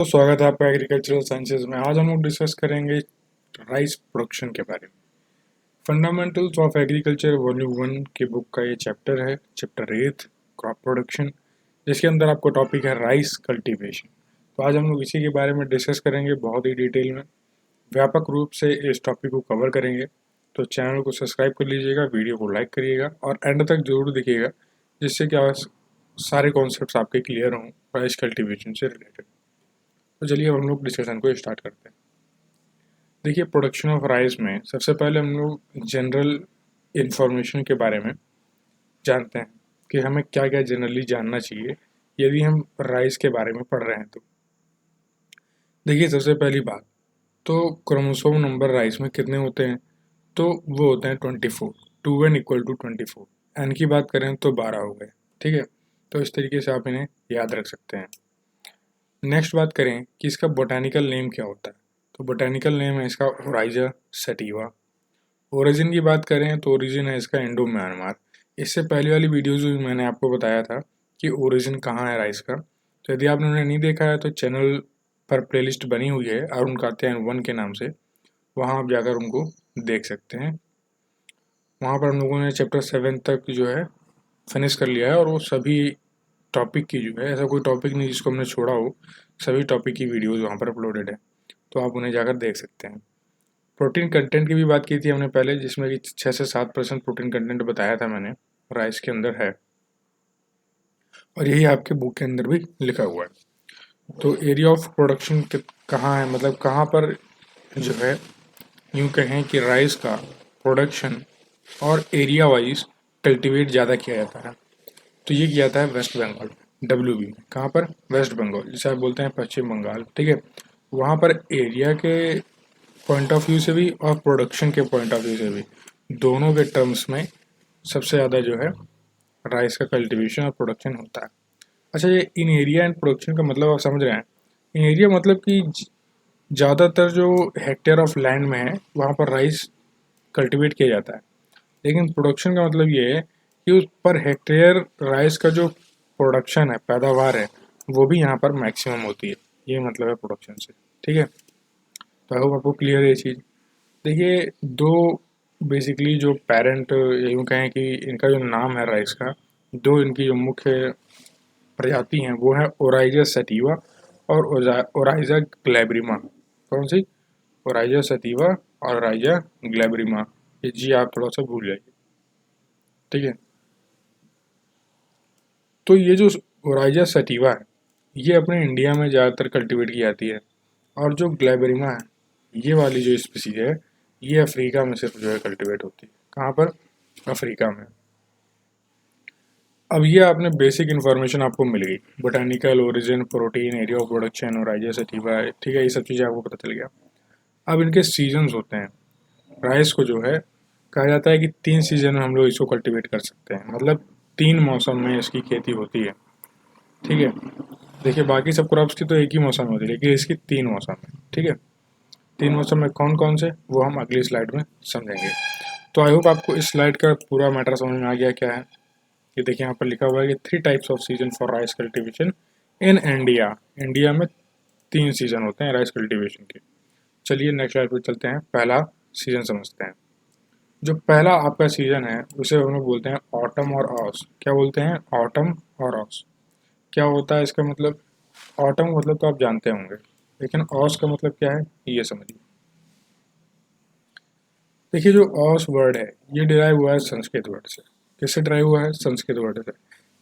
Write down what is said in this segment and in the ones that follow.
तो स्वागत है आपका एग्रीकल्चरल साइंसेज में। आज हम लोग डिस्कस करेंगे राइस प्रोडक्शन के बारे में। फंडामेंटल्स ऑफ एग्रीकल्चर वॉल्यूम 1 की बुक का ये चैप्टर है, चैप्टर 8 क्रॉप प्रोडक्शन, जिसके अंदर आपको टॉपिक है राइस कल्टीवेशन। तो आज हम लोग इसी के बारे में डिस्कस करेंगे बहुत ही डिटेल में, व्यापक रूप से इस टॉपिक को कवर करेंगे। तो चैनल को सब्सक्राइब कर लीजिएगा, वीडियो को लाइक करिएगा और एंड तक जरूर देखिएगा, जिससे कि सारे कॉन्सेप्ट्स आपके क्लियर हों राइस कल्टीवेशन से रिलेटेड। तो चलिए अब हम लोग डिस्कशन को स्टार्ट करते हैं। देखिए, प्रोडक्शन ऑफ राइस में सबसे पहले हम लोग जनरल इंफॉर्मेशन के बारे में जानते हैं कि हमें क्या क्या जनरली जानना चाहिए यदि हम राइस के बारे में पढ़ रहे हैं। तो देखिए, सबसे पहली बात तो क्रोमोसोम नंबर राइस में कितने होते हैं, तो वो होते हैं 24। 2n equal to 24। एन की बात करें तो 12 हो गए। ठीक है, तो इस तरीके से आप इन्हें याद रख सकते हैं। नेक्स्ट बात करें कि इसका बोटानिकल नेम क्या होता है, तो बोटानिकल नेम है इसका ओराइजा सैटिवा। ओरिजिन की बात करें तो ओरिजिन है इसका इंडो म्यांमार। इससे पहले वाली वीडियोज़ में मैंने आपको बताया था कि ओरिजिन कहाँ है राइस का। तो यदि आपने उन्हें नहीं देखा है तो चैनल पर प्लेलिस्ट बनी हुई है अरुण कात्यायन 1 के नाम से, वहाँ आप जाकर उनको देख सकते हैं। वहाँ पर हम लोगों ने चैप्टर 7 तक जो है फिनिश कर लिया है, और वो सभी टॉपिक की जो है, ऐसा कोई टॉपिक नहीं जिसको हमने छोड़ा हो, सभी टॉपिक की वीडियोज़ वहाँ पर अपलोडेड है, तो आप उन्हें जाकर देख सकते हैं। प्रोटीन कंटेंट की भी बात की थी हमने पहले, जिसमें कि 6 से 7% प्रोटीन कंटेंट बताया था मैंने राइस के अंदर है, और यही आपके बुक के अंदर भी लिखा हुआ है। तो एरिया ऑफ प्रोडक्शन कहाँ है, मतलब कहाँ पर जो है, यूँ कहें कि राइस का प्रोडक्शन और एरिया वाइज कल्टीवेट ज़्यादा किया जाता है, तो ये किया जाता है वेस्ट बंगाल, WB में। कहाँ पर? वेस्ट बंगाल, जिसे आप बोलते हैं पश्चिम बंगाल। ठीक है, वहाँ पर एरिया के पॉइंट ऑफ व्यू से भी और प्रोडक्शन के पॉइंट ऑफ व्यू से भी, दोनों के टर्म्स में सबसे ज़्यादा जो है राइस का कल्टीवेशन और प्रोडक्शन होता है। अच्छा, ये इन एरिया एंड प्रोडक्शन का मतलब आप समझ रहे हैं? इन एरिया मतलब कि ज़्यादातर जो हेक्टेयर ऑफ लैंड में है वहाँ पर राइस कल्टीवेट किया जाता है, लेकिन प्रोडक्शन का मतलब ये है कि उस पर हेक्टेयर राइस का जो प्रोडक्शन है, पैदावार है, वो भी यहाँ पर मैक्सिमम होती है। ये मतलब है प्रोडक्शन से। ठीक है, तो आई होप आपको क्लियर है ये चीज़। देखिए, दो बेसिकली जो पेरेंट, यूँ कहें कि इनका जो नाम है राइस का, दो इनकी जो मुख्य प्रजाति हैं वो है ओराइजा सटीवा और ओराइजा ग्लैब्रिमा। कौन सी? ओराइजा सटीवा और ओराइजा ग्लैब्रिमा। ये जी आप थोड़ा सा भूल जाइए। ठीक है, तो ये जो ओराइजा सटीवा है ये अपने इंडिया में ज़्यादातर कल्टीवेट की जाती है, और जो ग्लैब्रिमा है ये वाली जो स्पीसीज है ये अफ्रीका में सिर्फ जो है कल्टीवेट होती है। कहाँ पर? अफ्रीका में। अब ये आपने बेसिक इन्फॉर्मेशन आपको मिल गई, botanical origin, protein, area of production, Oryza sativa. ठीक है, ये सब चीज़ें आपको पता चल गया। अब इनके सीजन्स होते हैं। राइस को जो है कहा जाता है कि 3 सीजन में हम लोग इसको कल्टीवेट कर सकते हैं, मतलब 3 मौसम में इसकी खेती होती है। ठीक है, देखिए बाकी सब क्रॉप्स की तो एक ही मौसम में होती है, लेकिन इसकी 3 मौसम है। ठीक है, 3 मौसम में कौन कौन से, वो हम अगली स्लाइड में समझेंगे। तो आई होप आपको इस स्लाइड का पूरा मैटर समझ में आ गया क्या है। ये देखिए यहाँ पर लिखा हुआ है कि 3 types off season for rice cultivation in India. India में 3 सीजन होते हैं राइस कल्टीवेशन के। चलिए नेक्स्ट स्लाइड पर चलते हैं, पहला सीजन समझते हैं। जो पहला आपका सीजन है उसे हम लोग बोलते हैं ऑटम और ऑस। क्या बोलते हैं? ऑटम और ऑस। क्या होता है इसका मतलब? ऑटम मतलब तो आप जानते होंगे, लेकिन ऑस का मतलब क्या है ये समझिए। देखिए, जो ऑस वर्ड है ये डिराइव हुआ है संस्कृत वर्ड से। किससे डिराइव हुआ है? संस्कृत वर्ड से,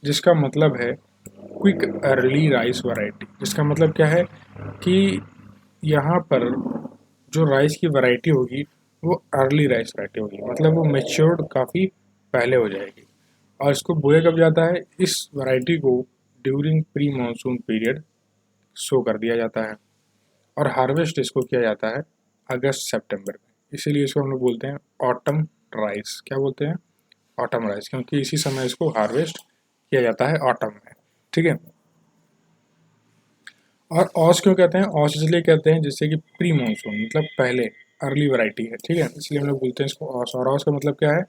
जिसका मतलब है क्विक अर्ली राइस वैरायटी। जिसका मतलब क्या है कि यहाँ पर जो राइस की वैरायटी होगी वो अर्ली राइस वैरायटी होगी, मतलब वो मेच्योर्ड काफ़ी पहले हो जाएगी। और इसको बोया कब जाता है? इस वैरायटी को during pre monsoon period show कर दिया जाता है, और हार्वेस्ट इसको किया जाता है अगस्त सितंबर में। इसीलिए इसको हम लोग बोलते हैं ऑटम राइस। क्या बोलते हैं? ऑटम राइस, क्योंकि इसी समय इसको हार्वेस्ट किया जाता है, ऑटम में। ठीक है, और ऑस क्यों कहते हैं? ऑस इसलिए कहते हैं जिससे कि प्री मानसून, मतलब पहले, अर्ली वैरायटी है। ठीक है, इसलिए हम लोग बोलते हैं इसको ऑस। और ऑस का मतलब क्या है?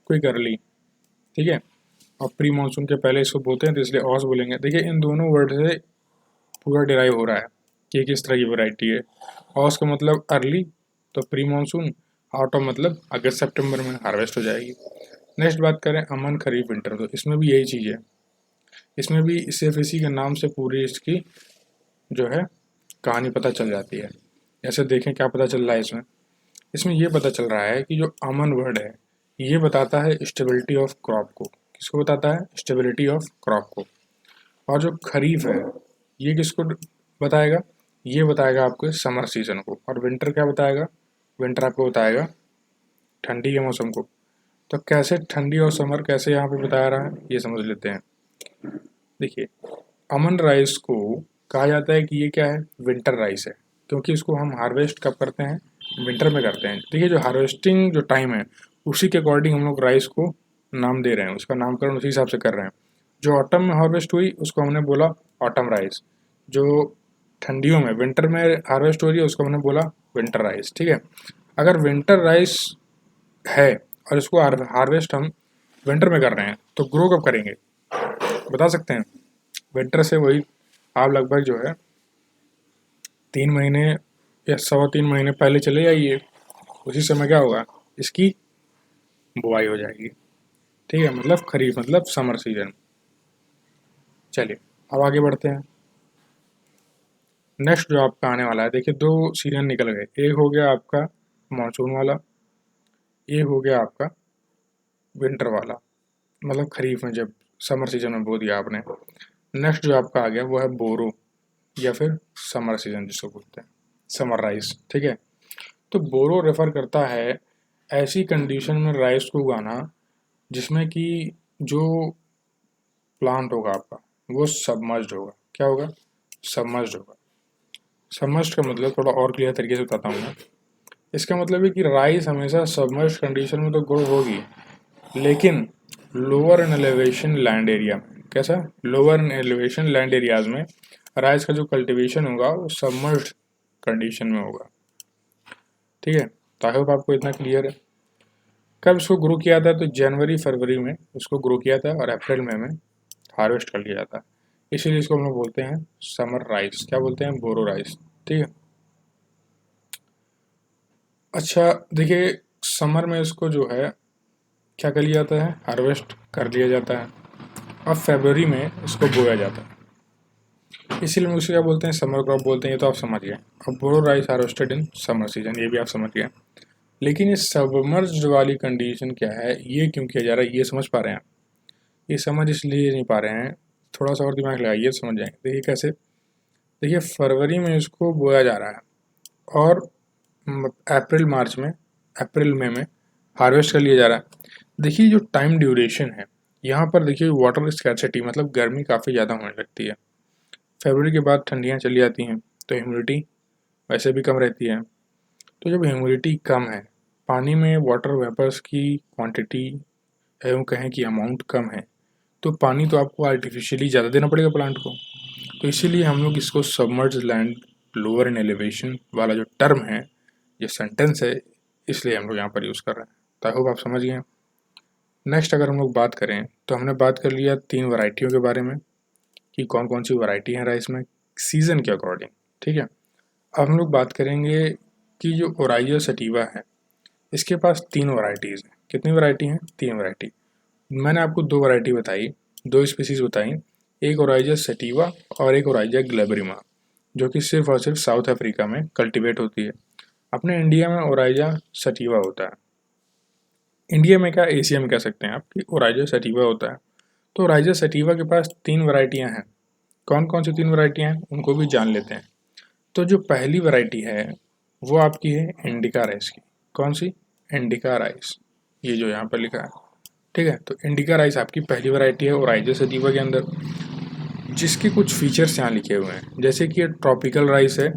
Quick early. ठीक है, और प्री मानसून के पहले इसको बोलते हैं तो इसलिए ऑस बोलेंगे। देखिए, इन दोनों वर्ड से पूरा डिराइव हो रहा है। कि ये किस तरह की वैरायटी है। ऑस का मतलब अर्ली, तो प्री मानसून। ऑटम मतलब अगस्त सितंबर में हार्वेस्ट हो जाएगी। नेक्स्ट बात करें अमन, खरीफ, विंटर, तो इसमें भी यही चीज़ है। इसमें भी सिर्फ इसी के नाम से पूरी इसकी जो है कहानी पता चल जाती है। जैसे देखें क्या पता चल रहा है इसमें। इसमें ये पता चल रहा है कि जो अमन वर्ड है ये बताता है स्टेबिलिटी ऑफ क्रॉप को। किसको बताता है? स्टेबिलिटी ऑफ क्रॉप को। और जो खरीफ है ये किसको बताएगा? ये बताएगा आपको समर सीजन को। और विंटर क्या बताएगा? विंटर आपको बताएगा ठंडी के मौसम को। तो कैसे ठंडी और समर कैसे यहाँ पे बता रहा है ये समझ लेते हैं। देखिए अमन राइस को कहा जाता है कि ये क्या है? विंटर राइस है, क्योंकि इसको हम हार्वेस्ट कब करते हैं? विंटर में करते हैं। देखिए जो हार्वेस्टिंग जो टाइम है उसी के अकॉर्डिंग हम लोग राइस को नाम दे रहे हैं, उसका नामकरण उसी हिसाब से कर रहे हैं। जो ऑटम में हार्वेस्ट हुई उसको हमने बोला ऑटम राइस, जो ठंडियों में विंटर में हार्वेस्ट हो रही है उसको हमने बोला विंटर राइस। ठीक है, अगर विंटर राइस है और इसको हार्वेस्ट हम विंटर में कर रहे हैं तो ग्रो कब करेंगे बता सकते हैं? विंटर से वही आप लगभग जो है 3 महीने या 3.25 महीने पहले चले जाइए, उसी समय क्या होगा? इसकी बुआई हो जाएगी। ठीक है, मतलब खरीफ मतलब समर सीजन। चलिए अब आगे बढ़ते हैं। नेक्स्ट जो आपका आने वाला है, देखिए 2 सीजन निकल गए। एक हो गया आपका मानसून वाला, एक हो गया आपका विंटर वाला, मतलब खरीफ में जब समर सीजन में बो दिया आपने। नेक्स्ट जो आपका आ गया वो है बोरो या फिर समर सीजन जिसको बोलते हैं, समर राइस। ठीक है, तो बोरो रेफर करता है ऐसी कंडीशन में राइस को उगाना जिसमें कि जो प्लांट होगा आपका वो सबमर्ज्ड होगा। क्या होगा? सबमर्ज्ड होगा। सबमर्ज्ड का मतलब थोड़ा और क्लियर तरीके से बताता हूँ मैं। इसका मतलब है कि राइस हमेशा सबमर्ज्ड कंडीशन में तो ग्रो होगी, लेकिन lower in elevation land area में। कैसा? Lower in elevation land areas में राइस का जो कल्टीवेशन होगा वो सबमर्ज्ड कंडीशन में होगा। ठीक है, तो आई होप आपको इतना क्लियर है। कब इसको ग्रो किया था? तो जनवरी फरवरी में इसको ग्रो किया था और अप्रैल मई में हार्वेस्ट कर लिया जाता है। इसीलिए इसको हम लोग बोलते हैं समर राइस। क्या बोलते हैं? बोरो राइस। ठीक है, अच्छा देखिए समर में इसको जो है क्या कर लिया जाता है? हार्वेस्ट कर लिया जाता है। अब फरवरी में इसको बोया जाता है, इसीलिए हम उसे क्या बोलते हैं? समर क्रॉप बोलते हैं। ये तो आप समझ गए। अब boro rice harvested in summer season, ये भी आप समझ गए। लेकिन ये सबमर्ज्ड वाली कंडीशन क्या है, ये क्यों किया जा रहा है, ये समझ पा रहे हैं आप? ये समझ इसलिए नहीं पा रहे हैं, थोड़ा सा और दिमाग लगाइए समझ जाएंगे। देखिए कैसे। देखिए फरवरी में इसको बोया जा रहा है और अप्रैल मार्च में, अप्रैल मई में हार्वेस्ट कर लिया जा रहा है। देखिए जो टाइम ड्यूरेशन है यहाँ पर, देखिए वाटर स्कैर्सिटी मतलब गर्मी काफ़ी ज़्यादा होने लगती है। फरवरी के बाद ठंडियाँ चली जाती हैं तो ह्यूमिडिटी वैसे भी कम रहती है। तो जब ह्यूमिडिटी कम है, पानी में वाटर वेपर्स की क्वांटिटी एवं कहें कि अमाउंट कम है, तो पानी तो आपको आर्टिफिशियली ज़्यादा देना पड़ेगा प्लांट को। तो इसीलिए हम लोग इसको submerge land lower in elevation वाला जो टर्म है, ये सेंटेंस है, इसलिए हम लोग यहाँ पर यूज़ कर रहे हैं। तो आई होप आप समझ गए। नेक्स्ट अगर हम लोग बात करें तो हमने बात कर लिया 3 वैरायटियों के बारे में कि कौन कौन सी वैरायटी है राइस में सीज़न के अकॉर्डिंग। ठीक है, अब हम लोग बात करेंगे कि जो ओराइजा सटीवा है इसके पास 3 वैरायटीज़ हैं। कितनी वैरायटी हैं? 3 वैरायटी। मैंने आपको 2 वैरायटी बताई, 2 स्पीसीज बताई, एक ओराइजा सटीवा और एक ओराइजा ग्लेबरिमा, जो कि सिर्फ और सिर्फ साउथ अफ्रीका में कल्टीवेट होती है। अपने इंडिया में ओराइजा सटीवा होता है। इंडिया में क्या, एशिया में कह सकते हैं आप कि ओराइजा सटीवा होता है। तो ओराइजा सटीवा के पास 3 वैरायटियाँ हैं। कौन कौन सी 3 वैरायटियाँ हैं उनको भी जान लेते हैं। तो जो पहली वैरायटी है वो आपकी है इंडिका राइस की। कौन सी? इंडिका राइस, ये जो यहाँ पर लिखा है। ठीक है, तो इंडिका राइस आपकी पहली वैरायटी है ओराइजा सटीवा के अंदर, जिसके कुछ फीचर्स यहाँ लिखे हुए हैं। जैसे कि ये ट्रॉपिकल राइस है,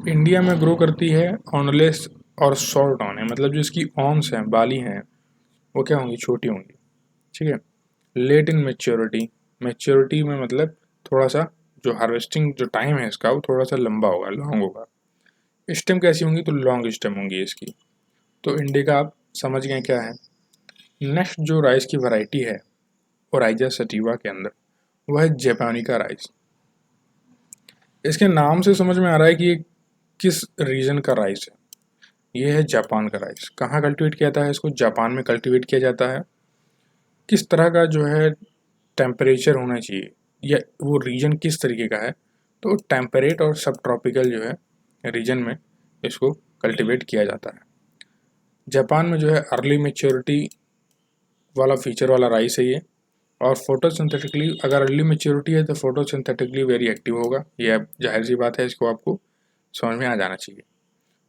इंडिया में ग्रो करती है, ऑनलेस और शॉर्ट ऑन है, मतलब जो इसकी ऑन्स हैं, बाली हैं, वो क्या होंगी? छोटी होंगी। ठीक है, लेट इन मेच्योरिटी, मेच्योरिटी में मतलब थोड़ा सा जो हार्वेस्टिंग जो टाइम है इसका वो थोड़ा सा लंबा होगा, लॉन्ग होगा। स्टेम कैसी होंगी? तो लॉन्ग स्टेम होंगी इसकी। तो इंडिका आप समझ गए क्या है। नेक्स्ट जो राइस की वैरायटी है ओराइजा सटीवा के अंदर वो है जापानी का राइस। इसके नाम से समझ में आ रहा है कि ये किस रीजन का राइस है। ये है जापान का राइस। कहाँ कल्टीवेट किया जाता है इसको? जापान में कल्टीवेट किया जाता है। किस तरह का जो है टेम्परेचर होना चाहिए या वो रीजन किस तरीके का है? तो टेम्परेट और सब ट्रॉपिकल जो है रीजन में इसको कल्टीवेट किया जाता है। जापान में जो है अर्ली मेच्योरिटी वाला फीचर वाला राइस है ये। और फोटोसिंथेटिकली अगर अर्ली मेच्योरिटी है तो फोटोसिंथेटिकली वेरी एक्टिव होगा। ये जाहिर सी बात है, इसको आपको समझ में आ जाना चाहिए।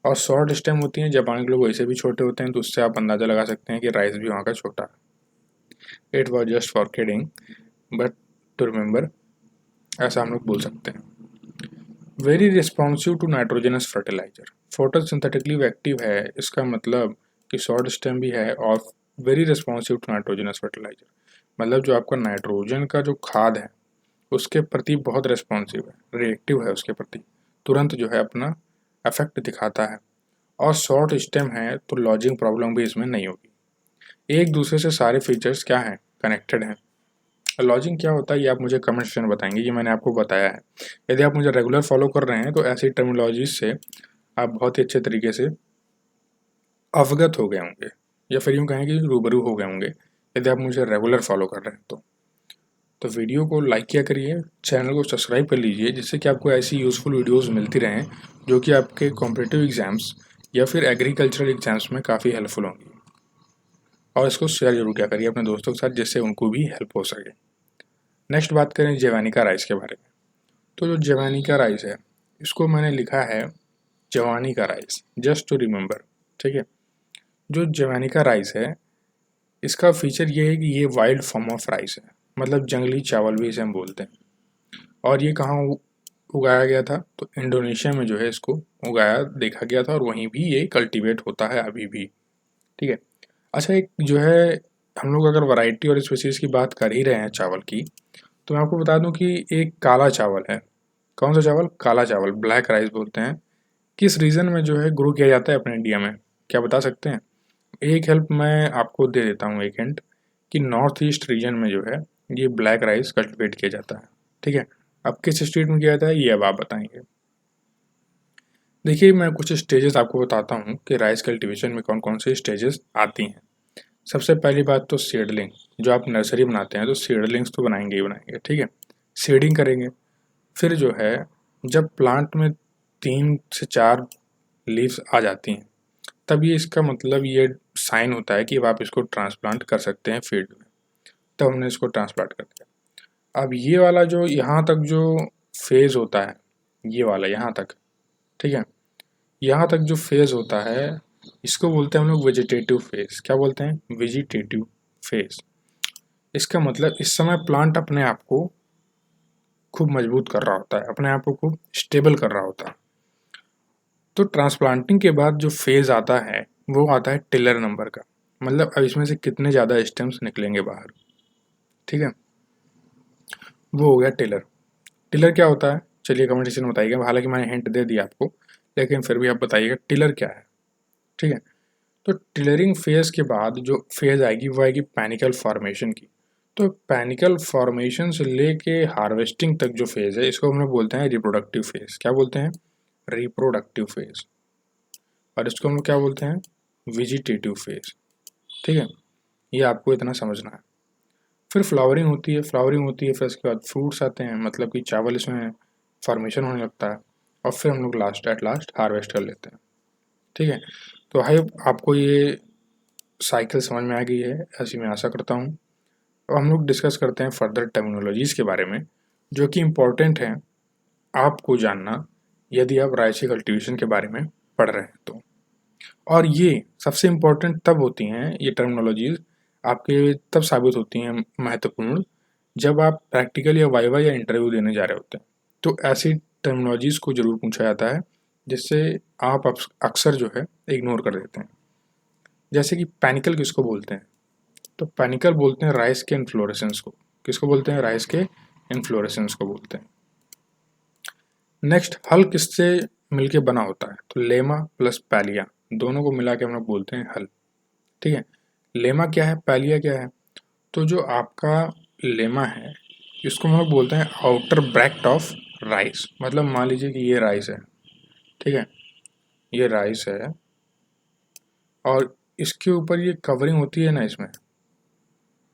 और शॉर्ट स्टेम होती हैं। जापान के लोग वैसे भी छोटे होते हैं, तो उससे आप अंदाज़ा लगा सकते हैं कि राइस भी वहाँ का छोटा है। It was just for kidding but to remember, ऐसा हम लोग बोल सकते हैं। Very responsive to nitrogenous fertiliser. Photosynthetically active है, इसका मतलब कि शॉर्ट स्टेम भी है और very responsive to nitrogenous fertiliser, मतलब जो आपका नाइट्रोजन का जो खाद है उसके प्रति बहुत रिस्पॉन्सिव है, रिएक्टिव है उसके प्रति, तुरंत जो है अपना इफेक्ट दिखाता है। और शॉर्ट स्टेम है तो लॉजिंग प्रॉब्लम भी इसमें नहीं होगी। एक दूसरे से सारे फीचर्स क्या हैं? कनेक्टेड हैं। लॉजिंग क्या होता है ये आप मुझे कमेंट सेक्शन में बताएंगे, ये मैंने आपको बताया है। यदि आप मुझे रेगुलर फॉलो कर रहे हैं तो ऐसी टर्मिनोलॉजीज से आप बहुत ही अच्छे तरीके से अवगत हो गए होंगे, या फिर यूँ कहें कि रूबरू हो गए होंगे, यदि आप मुझे रेगुलर फॉलो कर रहे हैं तो वीडियो को लाइक किया करिए, चैनल को सब्सक्राइब कर लीजिए, जिससे कि आपको ऐसी यूज़फुल वीडियोस मिलती रहें जो कि आपके कॉम्पिटिटिव एग्ज़ाम्स या फिर एग्रीकल्चरल एग्ज़ाम्स में काफ़ी हेल्पफुल होंगी। और इसको शेयर जरूर किया करिए अपने दोस्तों के साथ, जिससे उनको भी हेल्प हो सके। नेक्स्ट बात करें जवानिका राइस के बारे में। तो जो जवानिका राइस है इसको मैंने लिखा है जवानी का राइस, जस्ट टू रिमेंबर। ठीक है, जो जवानिका राइस है इसका फीचर ये है कि ये वाइल्ड फॉर्म ऑफ राइस है, मतलब जंगली चावल भी इसे हम बोलते हैं। और ये कहाँ उगाया गया था? तो इंडोनेशिया में जो है इसको उगाया देखा गया था, और वहीं भी ये कल्टीवेट होता है अभी भी। ठीक है। अच्छा, एक जो है हम लोग अगर वैरायटी और स्पीसीज की बात कर ही रहे हैं चावल की, तो मैं आपको बता दूं कि एक काला चावल है। कौन सा चावल? काला चावल, ब्लैक राइस बोलते हैं। किस रीजन में जो है ग्रो किया जाता है अपने इंडिया में? क्या बता सकते हैं? एक हेल्प मैं आपको दे देता हूँ, एक हिंट, कि नॉर्थ ईस्ट रीजन में जो है ये ब्लैक राइस कल्टिवेट किया जाता है। ठीक है। अब किस स्टेट में किया जाता है ये अब आप बताएंगे। देखिए, मैं कुछ स्टेजेस आपको बताता हूँ कि राइस कल्टीवेशन में कौन कौन से स्टेजेस आती हैं। सबसे पहली बात तो सीडलिंग। जो आप नर्सरी बनाते हैं तो सीडलिंग्स तो बनाएंगे ही बनाएंगे। ठीक है, सीडिंग करेंगे। फिर जो है जब प्लांट में 3 से 4 लीव्स आ जाती हैं, तब ये इसका मतलब ये साइन होता है कि अब आप इसको ट्रांसप्लांट कर सकते हैं फील्ड में। तब हमने इसको ट्रांसप्लांट कर दिया। अब ये वाला जो यहाँ तक जो फेज होता है, ये वाला यहाँ तक, ठीक है, यहाँ तक जो फेज होता है इसको बोलते हैं हम लोग वेजिटेटिव फेज। क्या बोलते हैं? Vegetative phase. इसका मतलब इस समय प्लांट अपने आप को खूब मजबूत कर रहा होता है, अपने आप को खूब स्टेबल कर रहा होता है। तो ट्रांसप्लांटिंग के बाद जो फेज आता है वो आता है टिलर नंबर का, मतलब अब इसमें से कितने ज़्यादा स्टेम्स निकलेंगे बाहर। ठीक है, वो हो गया टिलर। टिलर क्या होता है? चलिए कमेंट सेक्शन में बताइएगा, हालांकि मैंने हिंट दे दिया आपको, लेकिन फिर भी आप बताइएगा टिलर क्या है। ठीक है, तो टिलरिंग फेज के बाद जो फेज आएगी वो आएगी पैनिकल फॉर्मेशन की। तो पैनिकल फॉर्मेशन से लेके हार्वेस्टिंग तक जो फेज है इसको हम लोग बोलते हैं रिप्रोडक्टिव फेज। क्या बोलते हैं? Reproductive phase. और इसको हम लोग क्या बोलते हैं? Vegetative phase. ठीक है, ये आपको इतना समझना है। फिर फ्लावरिंग होती है, फ्लावरिंग होती है, फिर उसके बाद फ्रूट्स आते हैं, मतलब कि चावल इसमें फॉर्मेशन होने लगता है, और फिर हम लोग एट लास्ट हार्वेस्ट कर लेते हैं। ठीक है, तो भाई आपको ये साइकिल समझ में आ गई है, ऐसी मैं आशा करता हूँ। अब हम लोग डिस्कस करते हैं फर्दर टर्मिनोलॉजीज़ के बारे में, जो कि इम्पोर्टेंट हैं आपको जानना यदि आप राइस कल्टीवेशन के बारे में पढ़ रहे हैं तो। और ये सबसे इम्पोर्टेंट तब होती हैं ये टर्मिनोलॉजीज़, आपके तब साबित होती हैं महत्वपूर्ण, जब आप प्रैक्टिकल या वाइवा या इंटरव्यू देने जा रहे होते हैं। तो ऐसी टर्मिनोलॉजीज़ को ज़रूर पूछा जाता है, जिससे आप अक्सर जो है इग्नोर कर देते हैं। जैसे कि पैनिकल किसको बोलते हैं? तो पैनिकल बोलते हैं राइस के इन्फ्लोरेसेंस को। किसको बोलते हैं? राइस के इन्फ्लोरेसेंस को बोलते हैं। नेक्स्ट, हल किससे मिलके बना होता है? तो लेमा प्लस पैलिया, दोनों को मिला के हम लोग बोलते हैं हल। ठीक है, लेमा क्या है, पैलिया क्या है? तो जो आपका लेमा है इसको हम लोग बोलते हैं आउटर ब्रैक्ट ऑफ राइस, मतलब मान लीजिए कि ये राइस है, ठीक है, ये राइस है और इसके ऊपर ये कवरिंग होती है ना इसमें।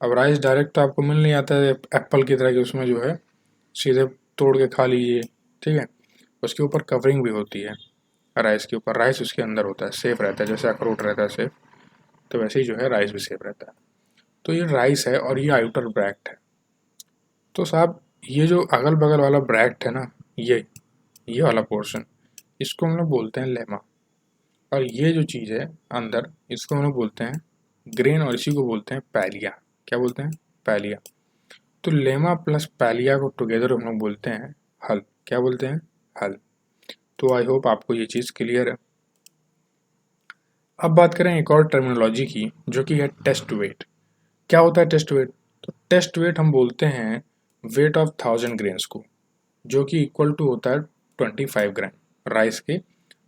अब राइस डायरेक्ट तो आपको मिल नहीं आता है एप्पल की तरह कि उसमें जो है सीधे तोड़ के खा लीजिए, ठीक है, उसके ऊपर कवरिंग भी होती है राइस के ऊपर। राइस उसके अंदर होता है, सेफ रहता है, जैसे अखरोट रहता है सेफ, तो वैसे ही जो है राइस भी सेफ रहता है। तो ये राइस है और ये आउटर ब्रैक्ट है। तो साहब ये जो अगल बगल वाला ब्रैक्ट है ना, ये वाला पोर्शन, इसको हम लोग बोलते हैं लेमा। और ये जो चीज़ है अंदर, इसको हम लोग बोलते हैं ग्रेन, और इसी को बोलते हैं पैलिया। क्या बोलते हैं? पैलिया। तो लेमा प्लस पैलिया को टुगेदर हम लोग बोलते हैं हल। क्या बोलते हैं? हल। तो आई होप आपको ये चीज़ क्लियर है। अब बात करें एक और टर्मिनोलॉजी की, जो कि है टेस्ट वेट। क्या होता है टेस्ट वेट? तो टेस्ट वेट हम बोलते हैं वेट ऑफ 1000 ग्रेन्स को, जो कि इक्वल टू होता है 25 ग्राम। राइस के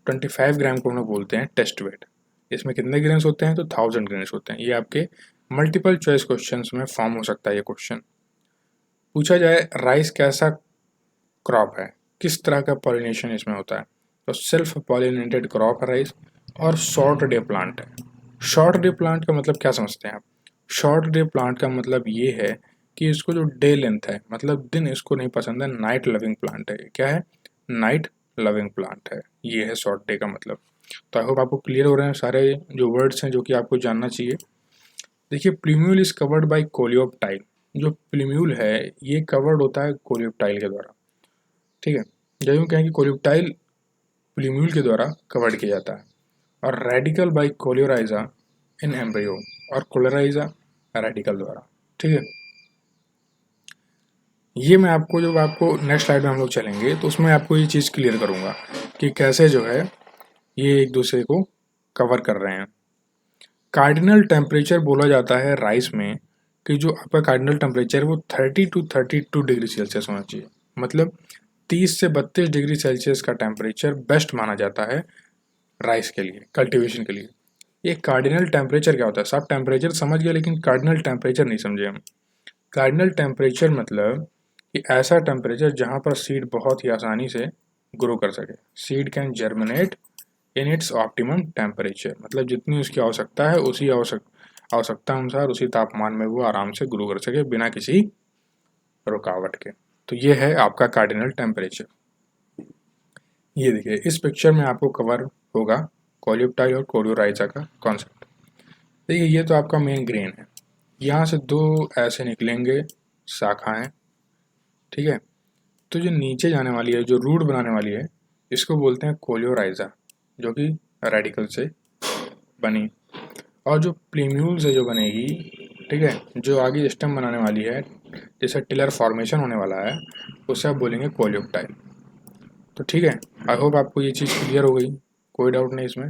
25 ग्राम को हम लोग बोलते हैं टेस्ट वेट। इसमें कितने ग्रेन्स होते हैं? तो 1000 ग्रेन्स होते हैं। ये आपके मल्टीपल चॉइस क्वेश्चंस में फॉर्म हो सकता है ये क्वेश्चन। पूछा जाए राइस कैसा क्रॉप है, किस तरह का पॉलिनेशन इसमें होता है, तो सेल्फ पॉलिनेटेड क्रॉप है राइस, और शॉर्ट डे प्लांट है। शॉर्ट डे प्लांट का मतलब क्या समझते हैं आप? शॉर्ट डे प्लांट का मतलब ये है कि इसको जो डे लेंथ है, मतलब दिन इसको नहीं पसंद है, नाइट लविंग प्लांट है। क्या है? नाइट लविंग प्लांट है। ये है शॉर्ट डे का मतलब। तो आई होप आपको क्लियर हो रहे हैं सारे जो वर्ड्स हैं जो कि आपको जानना चाहिए। देखिए, प्लीम्यूल इज कवर्ड बाय कोलियोप्टाइल। जो प्लीम्यूल है ये कवर्ड होता है कोलियोप्टाइल के द्वारा, ठीक है। या यूँ कहें कि कोलियोप्टाइल प्लीम्यूल के द्वारा कवर्ड किया जाता है। और radicle by coleorhiza in embryo, और कोलोराइजा रेडिकल द्वारा, ठीक है। ये मैं आपको जब आपको नेक्स्ट स्लाइड में हम लोग चलेंगे तो उसमें आपको ये चीज़ क्लियर करूँगा कि कैसे जो है ये एक दूसरे को कवर कर रहे हैं। कार्डिनल टेम्परेचर बोला जाता है राइस में कि जो आपका कार्डिनल टेम्परेचर है वो 30 टू 32 डिग्री सेल्सियस होना चाहिए। मतलब 30 से 32 डिग्री सेल्सियस का टेम्परेचर बेस्ट माना जाता है राइस के लिए, कल्टीवेशन के लिए। ये कार्डिनल टेम्परेचर क्या होता है? सब टेम्परेचर समझ गए, लेकिन कार्डिनल टेम्परेचर नहीं समझे हम। कार्डिनल टेम्परेचर मतलब कि ऐसा टेम्परेचर जहाँ पर सीड बहुत ही आसानी से ग्रो कर सके। Seed can germinate in its optimum temperature, मतलब जितनी उसकी आवश्यकता है उसी आवश्यकता अनुसार उसी तापमान में वो आराम से ग्रो कर सके बिना किसी रुकावट के। तो ये है आपका कार्डिनल टेम्परेचर। ये देखिए इस पिक्चर में आपको कवर होगा कोलियोप्टाइल और कोलियोराइजा का कॉन्सेप्ट। देखिए ये तो आपका मेन ग्रेन है, यहाँ से दो ऐसे निकलेंगे शाखाएं, ठीक है। तो जो नीचे जाने वाली है, जो रूट बनाने वाली है, इसको बोलते हैं कोलियोराइजा, जो कि रेडिकल से बनी। और जो प्लीम्यूल से जो बनेगी, ठीक है, जो आगे स्टेम बनाने वाली है, जैसे टिलर फॉर्मेशन होने वाला है, उसे आप बोलेंगे कोलियोप्टाइल। तो ठीक है, आई होप आपको ये चीज़ क्लियर हो गई, कोई डाउट नहीं इसमें।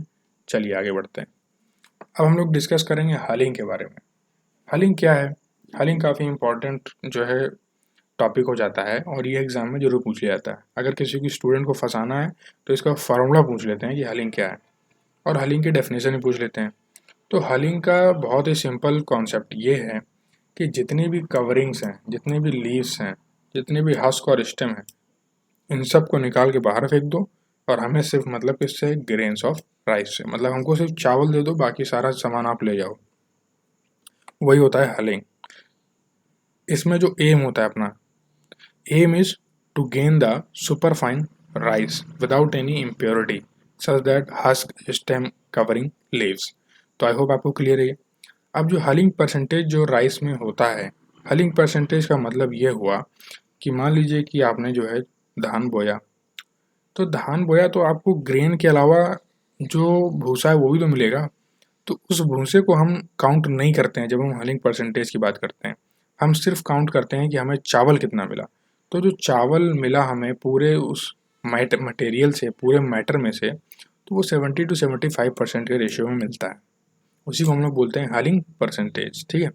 चलिए आगे बढ़ते हैं। अब हम लोग डिस्कस करेंगे हलिंग के बारे में। हलिंग क्या है? हलिंग काफ़ी इंपॉर्टेंट जो है टॉपिक हो जाता है और ये एग्जाम में जरूर पूछ लिया जाता है। अगर किसी की स्टूडेंट को फंसाना है तो इसका फार्मूला पूछ लेते हैं कि हलिंग क्या है, और हलिंग की डेफिनेशन ही पूछ लेते हैं। तो हलिंग का बहुत ही सिंपल कॉन्सेप्ट ये है कि जितनी भी कवरिंग्स हैं, जितने भी लीव्स हैं, जितने भी हस्क और स्टेम हैं, इन सब को निकाल के बाहर फेंक दो, और हमें सिर्फ मतलब किससे? ग्रेन्स ऑफ राइस से। मतलब हमको सिर्फ चावल दे दो, बाकी सारा सामान आप ले जाओ। वही होता है हलिंग। इसमें जो एम होता है अपना, aim is to gain the superfine rice without any impurity such that husk stem covering leaves। तो आई होप आपको क्लियर है। अब जो हलिंग परसेंटेज जो राइस में होता है, हलिंग परसेंटेज का मतलब ये हुआ कि मान लीजिए कि आपने जो है धान बोया, तो धान बोया तो आपको ग्रेन के अलावा जो भूसा है वो भी तो मिलेगा। तो उस भूसे को हम काउंट नहीं करते हैं जब हम हलिंग परसेंटेज की बात करते हैं। हम सिर्फ काउंट करते हैं कि हमें चावल कितना मिला। तो जो चावल मिला हमें पूरे उस मटेरियल से, पूरे मैटर में से, तो वो 70 to 75% के रेशियो में मिलता है। उसी को हम लोग बोलते हैं हलिंग परसेंटेज, ठीक है।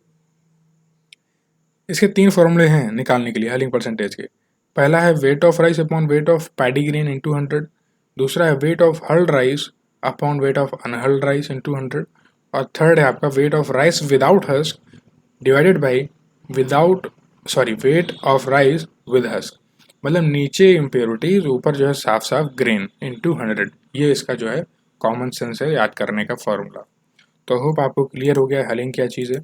इसके 3 फॉर्मूले हैं निकालने के लिए हलिंग परसेंटेज के। पहला है weight of rice upon weight of paddy grain into 100। दूसरा है weight of hulled rice upon weight of unhulled rice into 100। और थर्ड है आपका weight of rice without husk divided by weight of rice with husk. मतलब नीचे impurities, ऊपर जो है साफ साफ ग्रेन इनटू 100। ये इसका जो है कॉमन सेंस है याद करने का फॉर्मूला। तो होप आपको क्लियर हो गया हलिंग क्या चीज़ है।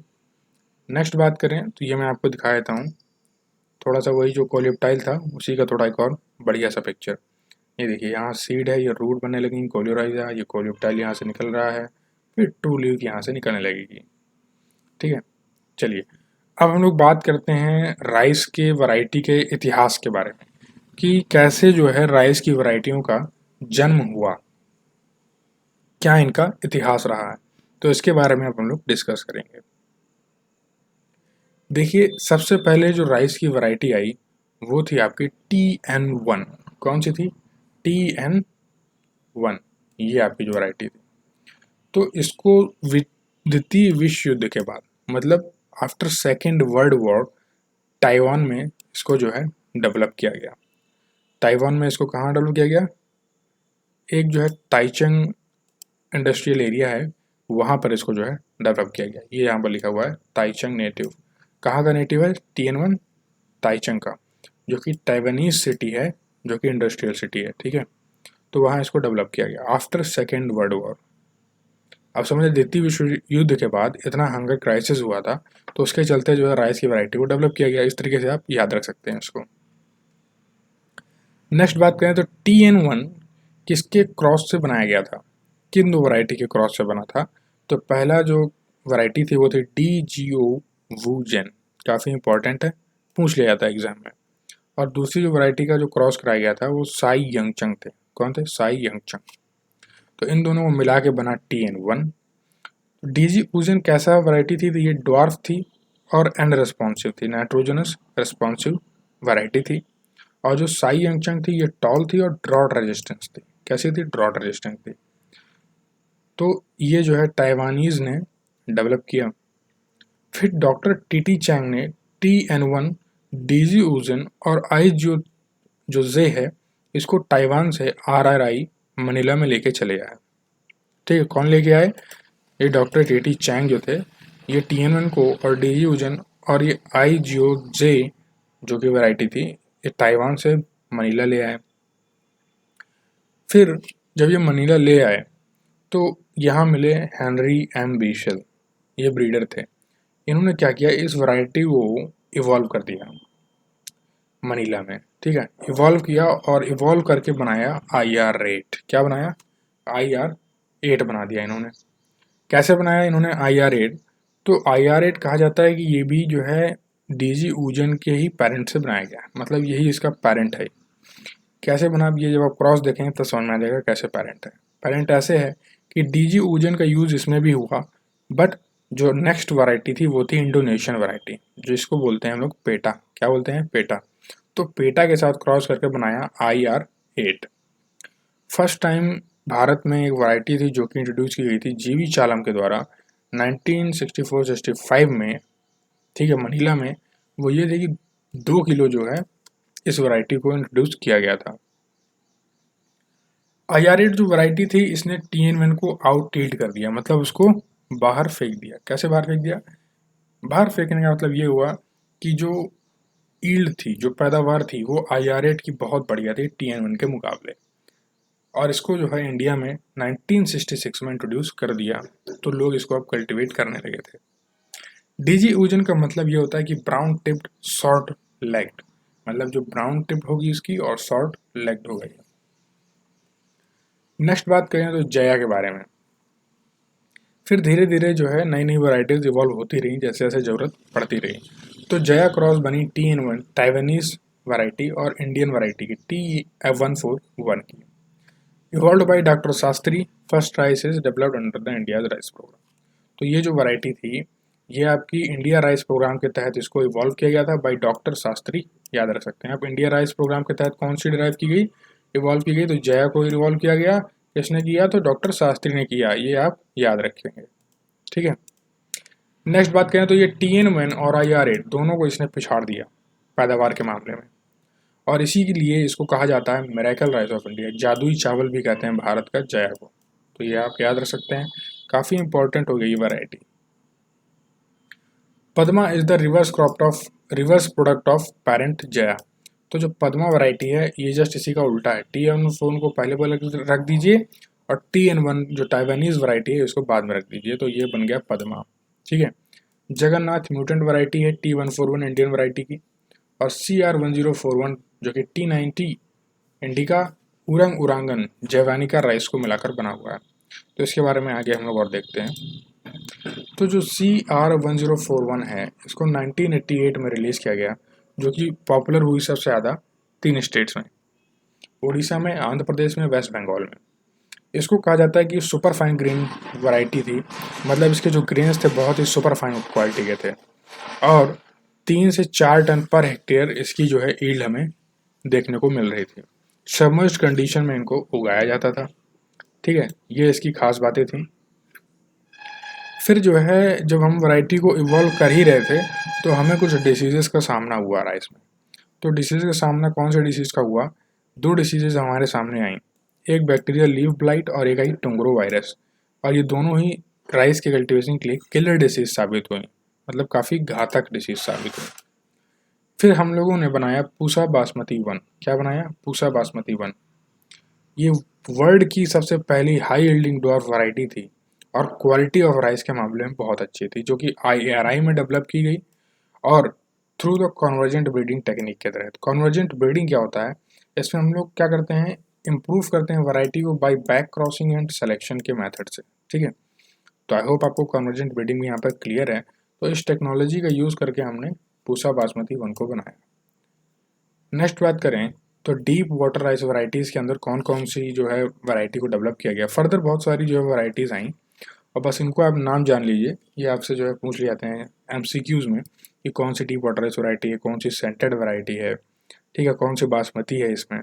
नेक्स्ट बात करें तो ये मैं आपको दिखा देता हूँ थोड़ा सा, वही जो कोलियोप्टाइल था उसी का थोड़ा एक और बढ़िया सा पिक्चर। ये देखिए यहाँ सीड है, ये रूट बनने लगेंगी, कोलियोराइजा, ये कोलियोप्टाइल यहाँ से निकल रहा है, फिर टू लीव यहाँ से निकलने लगेगी। ठीक है, चलिए अब हम लोग बात करते हैं राइस के वैरायटी के इतिहास के बारे में, कि कैसे जो है राइस की वैरायटियों का जन्म हुआ, क्या इनका इतिहास रहा है। तो इसके बारे में अब हम लोग डिस्कस करेंगे। देखिए सबसे पहले जो राइस की वैरायटी आई वो थी आपकी TN1। कौन सी थी? TN1, ये आपकी जो वैरायटी थी। तो इसको द्वितीय विश्व युद्ध के बाद, मतलब after second world war, Taiwan में इसको जो है डेवलप किया गया। ताइवान में इसको कहाँ डेवलप किया गया? एक जो है ताइचंग इंडस्ट्रियल एरिया है, वहाँ पर इसको जो है डेवलप किया गया। ये यहाँ पर लिखा हुआ है ताइचंग नेटिव। कहाँ का नेटिव है? TN1 ताइचंग का, जो कि ताइवानीज सिटी है, जो कि इंडस्ट्रियल सिटी है। ठीक है, तो वहाँ इसको डेवलप किया गया आफ्टर सेकेंड वर्ल्ड वॉर। अब समझे द्वितीय विश्व युद्ध के बाद इतना हंगर क्राइसिस हुआ था, तो उसके चलते जो है राइस की वैरायटी को डेवलप किया गया। इस तरीके से आप याद रख सकते हैं इसको। नेक्स्ट बात करें तो TN1 किसके क्रॉस से बनाया गया था? किन दो वैरायटी के क्रॉस से बना था? तो पहला जो वैरायटी थी वो थी DGO वूजेन, काफ़ी इंपॉर्टेंट है, पूछ लिया जाता है एग्जाम में। और दूसरी जो वैरायटी का जो क्रॉस कराया गया था वो साई यंगचंग थे। कौन थे? साई यंगचंग। तो इन दोनों को मिला के बना TN1। डीजी वूजेन कैसा वैरायटी थी? तो ये ड्वार्फ थी और एंड रेस्पॉन्सिव थी, नाइट्रोजनस रेस्पॉन्सिव वैरायटी थी। और जो साई यंगचंग थी ये टॉल थी और ड्रॉट रेजिस्टेंस थी। कैसी थी? ड्रॉट रेजिस्टेंस थी। तो ये जो है ताइवानीज ने डेवलप किया। फिर डॉक्टर TT चैंग ने TN1, डीजी वूजेन और आई जो जे है इसको ताइवान से RRI मनीला में लेके चले आए। ठीक है, कौन लेके आए? ये डॉक्टर TT चैंग जो थे, ये TN1 को और डीजी वूजेन और ये IGO-J जो कि वैरायटी थी, ये ताइवान से मनीला ले आए। फिर जब ये मनीला ले आए तो यहाँ मिले हेनरी M बीशल, ये ब्रीडर थे। इन्होंने क्या किया, इस वैरायटी को इवॉल्व कर दिया मनीला में। ठीक है, इवॉल्व किया और इवॉल्व करके बनाया IR8। क्या बनाया? IR8 बना दिया इन्होंने। कैसे बनाया इन्होंने IR8? तो IR8 कहा जाता है कि ये भी जो है डीजी वूजेन के ही पेरेंट से बनाया गया, मतलब यही इसका पेरेंट है। कैसे बना? ये जब आप क्रॉस देखेंगे तो समझ में आ जाएगा कैसे पेरेंट है। पेरेंट ऐसे है कि डीजी वूजेन का यूज इसमें भी हुआ, बट जो नेक्स्ट वैरायटी थी वो थी इंडोनेशियन वैरायटी, जो इसको बोलते हैं हम लोग पेटा। क्या बोलते हैं? पेटा। तो पेटा के साथ क्रॉस करके बनाया IR8। फर्स्ट टाइम भारत में एक वैरायटी थी जो कि इंट्रोड्यूस की गई थी जीवी चालम के द्वारा 1964-65 में। ठीक है, मनीला में। वो ये थी कि 2 किलो जो है इस वैरायटी को इंट्रोड्यूस किया गया था। IR8 जो वैरायटी थी इसने TN1 को आउट टील्ड कर दिया, मतलब उसको बाहर फेंक दिया। कैसे बाहर फेंक दिया? बाहर फेंकने का मतलब ये हुआ कि जो ईल्ड थी, जो पैदावार थी, वो IR8 की बहुत बढ़िया थी TN1 के मुकाबले। और इसको जो है इंडिया में 1966 में इंट्रोड्यूस कर दिया, तो लोग इसको अब कल्टीवेट करने लगे थे। डीजी वूजेन का मतलब ये होता है कि ब्राउन टिप्ड शॉर्ट लेग्ड, मतलब जो ब्राउन टिप होगी इसकी और शॉर्ट लेग्ड हो गई। नेक्स्ट बात करें तो जया के बारे में। फिर धीरे धीरे जो है नई नई वैरायटीज इवॉल्व होती रही जैसे जैसे ज़रूरत पड़ती रही। तो जया क्रॉस बनी TN1 ताइवानीज वैरायटी और इंडियन वैरायटी की TF141 की। Evolve by doctor Shastri, first rice is developed under the India rice programme. तो ये जो वैरायटी थी ये आपकी इंडिया राइस प्रोग्राम के तहत इसको इवॉल्व किया गया था बाय डॉक्टर शास्त्री। याद रख सकते हैं आप, इंडिया राइस प्रोग्राम के तहत कौन सी डिराइव की गई? इवॉल्व की गई। तो जया को इवॉल्व किया गया, किसने किया? तो डॉक्टर शास्त्री ने किया। ये आप याद रखेंगे। ठीक है, नेक्स्ट बात करें तो ये TN1 और IR8 दोनों को इसने पिछाड़ दिया पैदावार के मामले में, और इसी के लिए इसको कहा जाता है मिरेकल राइस ऑफ इंडिया, जादुई चावल भी कहते हैं भारत का जया को। तो ये आप याद रख सकते हैं, काफ़ी इंपॉर्टेंट हो गई ये variety. Padma is the reverse product of parent Jaya. तो जो पद्मा वैरायटी है ये जस्ट इसी का उल्टा है। T-N4 को पहले पहले रख दीजिए और TN1 जो टाइवानीज वैरायटी है इसको बाद में रख दीजिए, तो ये बन गया पद्मा। ठीक है। जगन्नाथ म्यूटेंट वैरायटी है T141 इंडियन वैरायटी की, और CR1041 जो कि T90 इंडिका उरंग उरांगन जैवानिका राइस को मिलाकर बना हुआ है। तो इसके बारे में आगे हम लोग और देखते हैं। तो जो CR1041 है इसको 1988 में रिलीज़ किया गया, जो कि पॉपुलर हुई सबसे ज़्यादा 3 स्टेट्स में, उड़ीसा में, आंध्र प्रदेश में, वेस्ट बंगाल में। इसको कहा जाता है कि सुपर फाइन ग्रेन वैरायटी थी, मतलब इसके जो ग्रेन्स थे बहुत ही सुपर फाइन क्वालिटी के थे, और 3 से 4 टन पर हेक्टेयर इसकी जो है ईल्ड हमें देखने को मिल रही थी। सबमर्ज्ड कंडीशन में इनको उगाया जाता था। ठीक है, ये इसकी खास बातें थी। फिर जो है जब हम वैरायटी को इवॉल्व कर ही रहे थे तो हमें कुछ डिसीजेस का सामना हुआ राइस में। तो डिसीज का सामना कौन से डिसीज़ का हुआ? 2 डिसीजेज हमारे सामने आई, एक बैक्टीरियल लीफ ब्लाइट और एक आई टुंगरो वायरस, और ये दोनों ही राइस के कल्टीवेशन के लिए किलर डिसीज साबित हुई, मतलब काफ़ी घातक डिसीज साबित हुई। फिर हम लोगों ने बनाया पूसा बासमती 1। क्या बनाया? पूसा बासमती 1। ये वर्ल्ड की सबसे पहली हाई यील्डिंग ड्वार्फ वैरायटी थी और क्वालिटी ऑफ राइस के मामले में बहुत अच्छी थी, जो कि IARI में डेवलप की गई और through the convergent breeding technique के तहत। कॉन्वर्जेंट ब्रीडिंग क्या होता है? इसमें हम लोग क्या करते हैं, इम्प्रूव करते हैं वैरायटी को buy back crossing and selection के मेथड से। ठीक है, तो आई होप आपको कॉन्वर्जेंट ब्रीडिंग भी यहाँ पर क्लियर है। तो इस टेक्नोलॉजी का यूज़ करके हमने पूसा बासमती 1 को बनाया। नेक्स्ट बात करें तो डीप वाटर राइस वैरायटीज़ के अंदर कौन कौन सी जो है वैरायटी को डेवलप किया गया। फर्दर बहुत सारी जो है वैरायटीज़ आई, और बस इनको आप नाम जान लीजिए, ये आपसे जो है पूछ लिए जाते हैं MCQs में कि कौन सी डीप वाटर राइस वैरायटी है, कौन सी सेंटेड वैरायटी है, ठीक है, कौन सी बासमती है इसमें।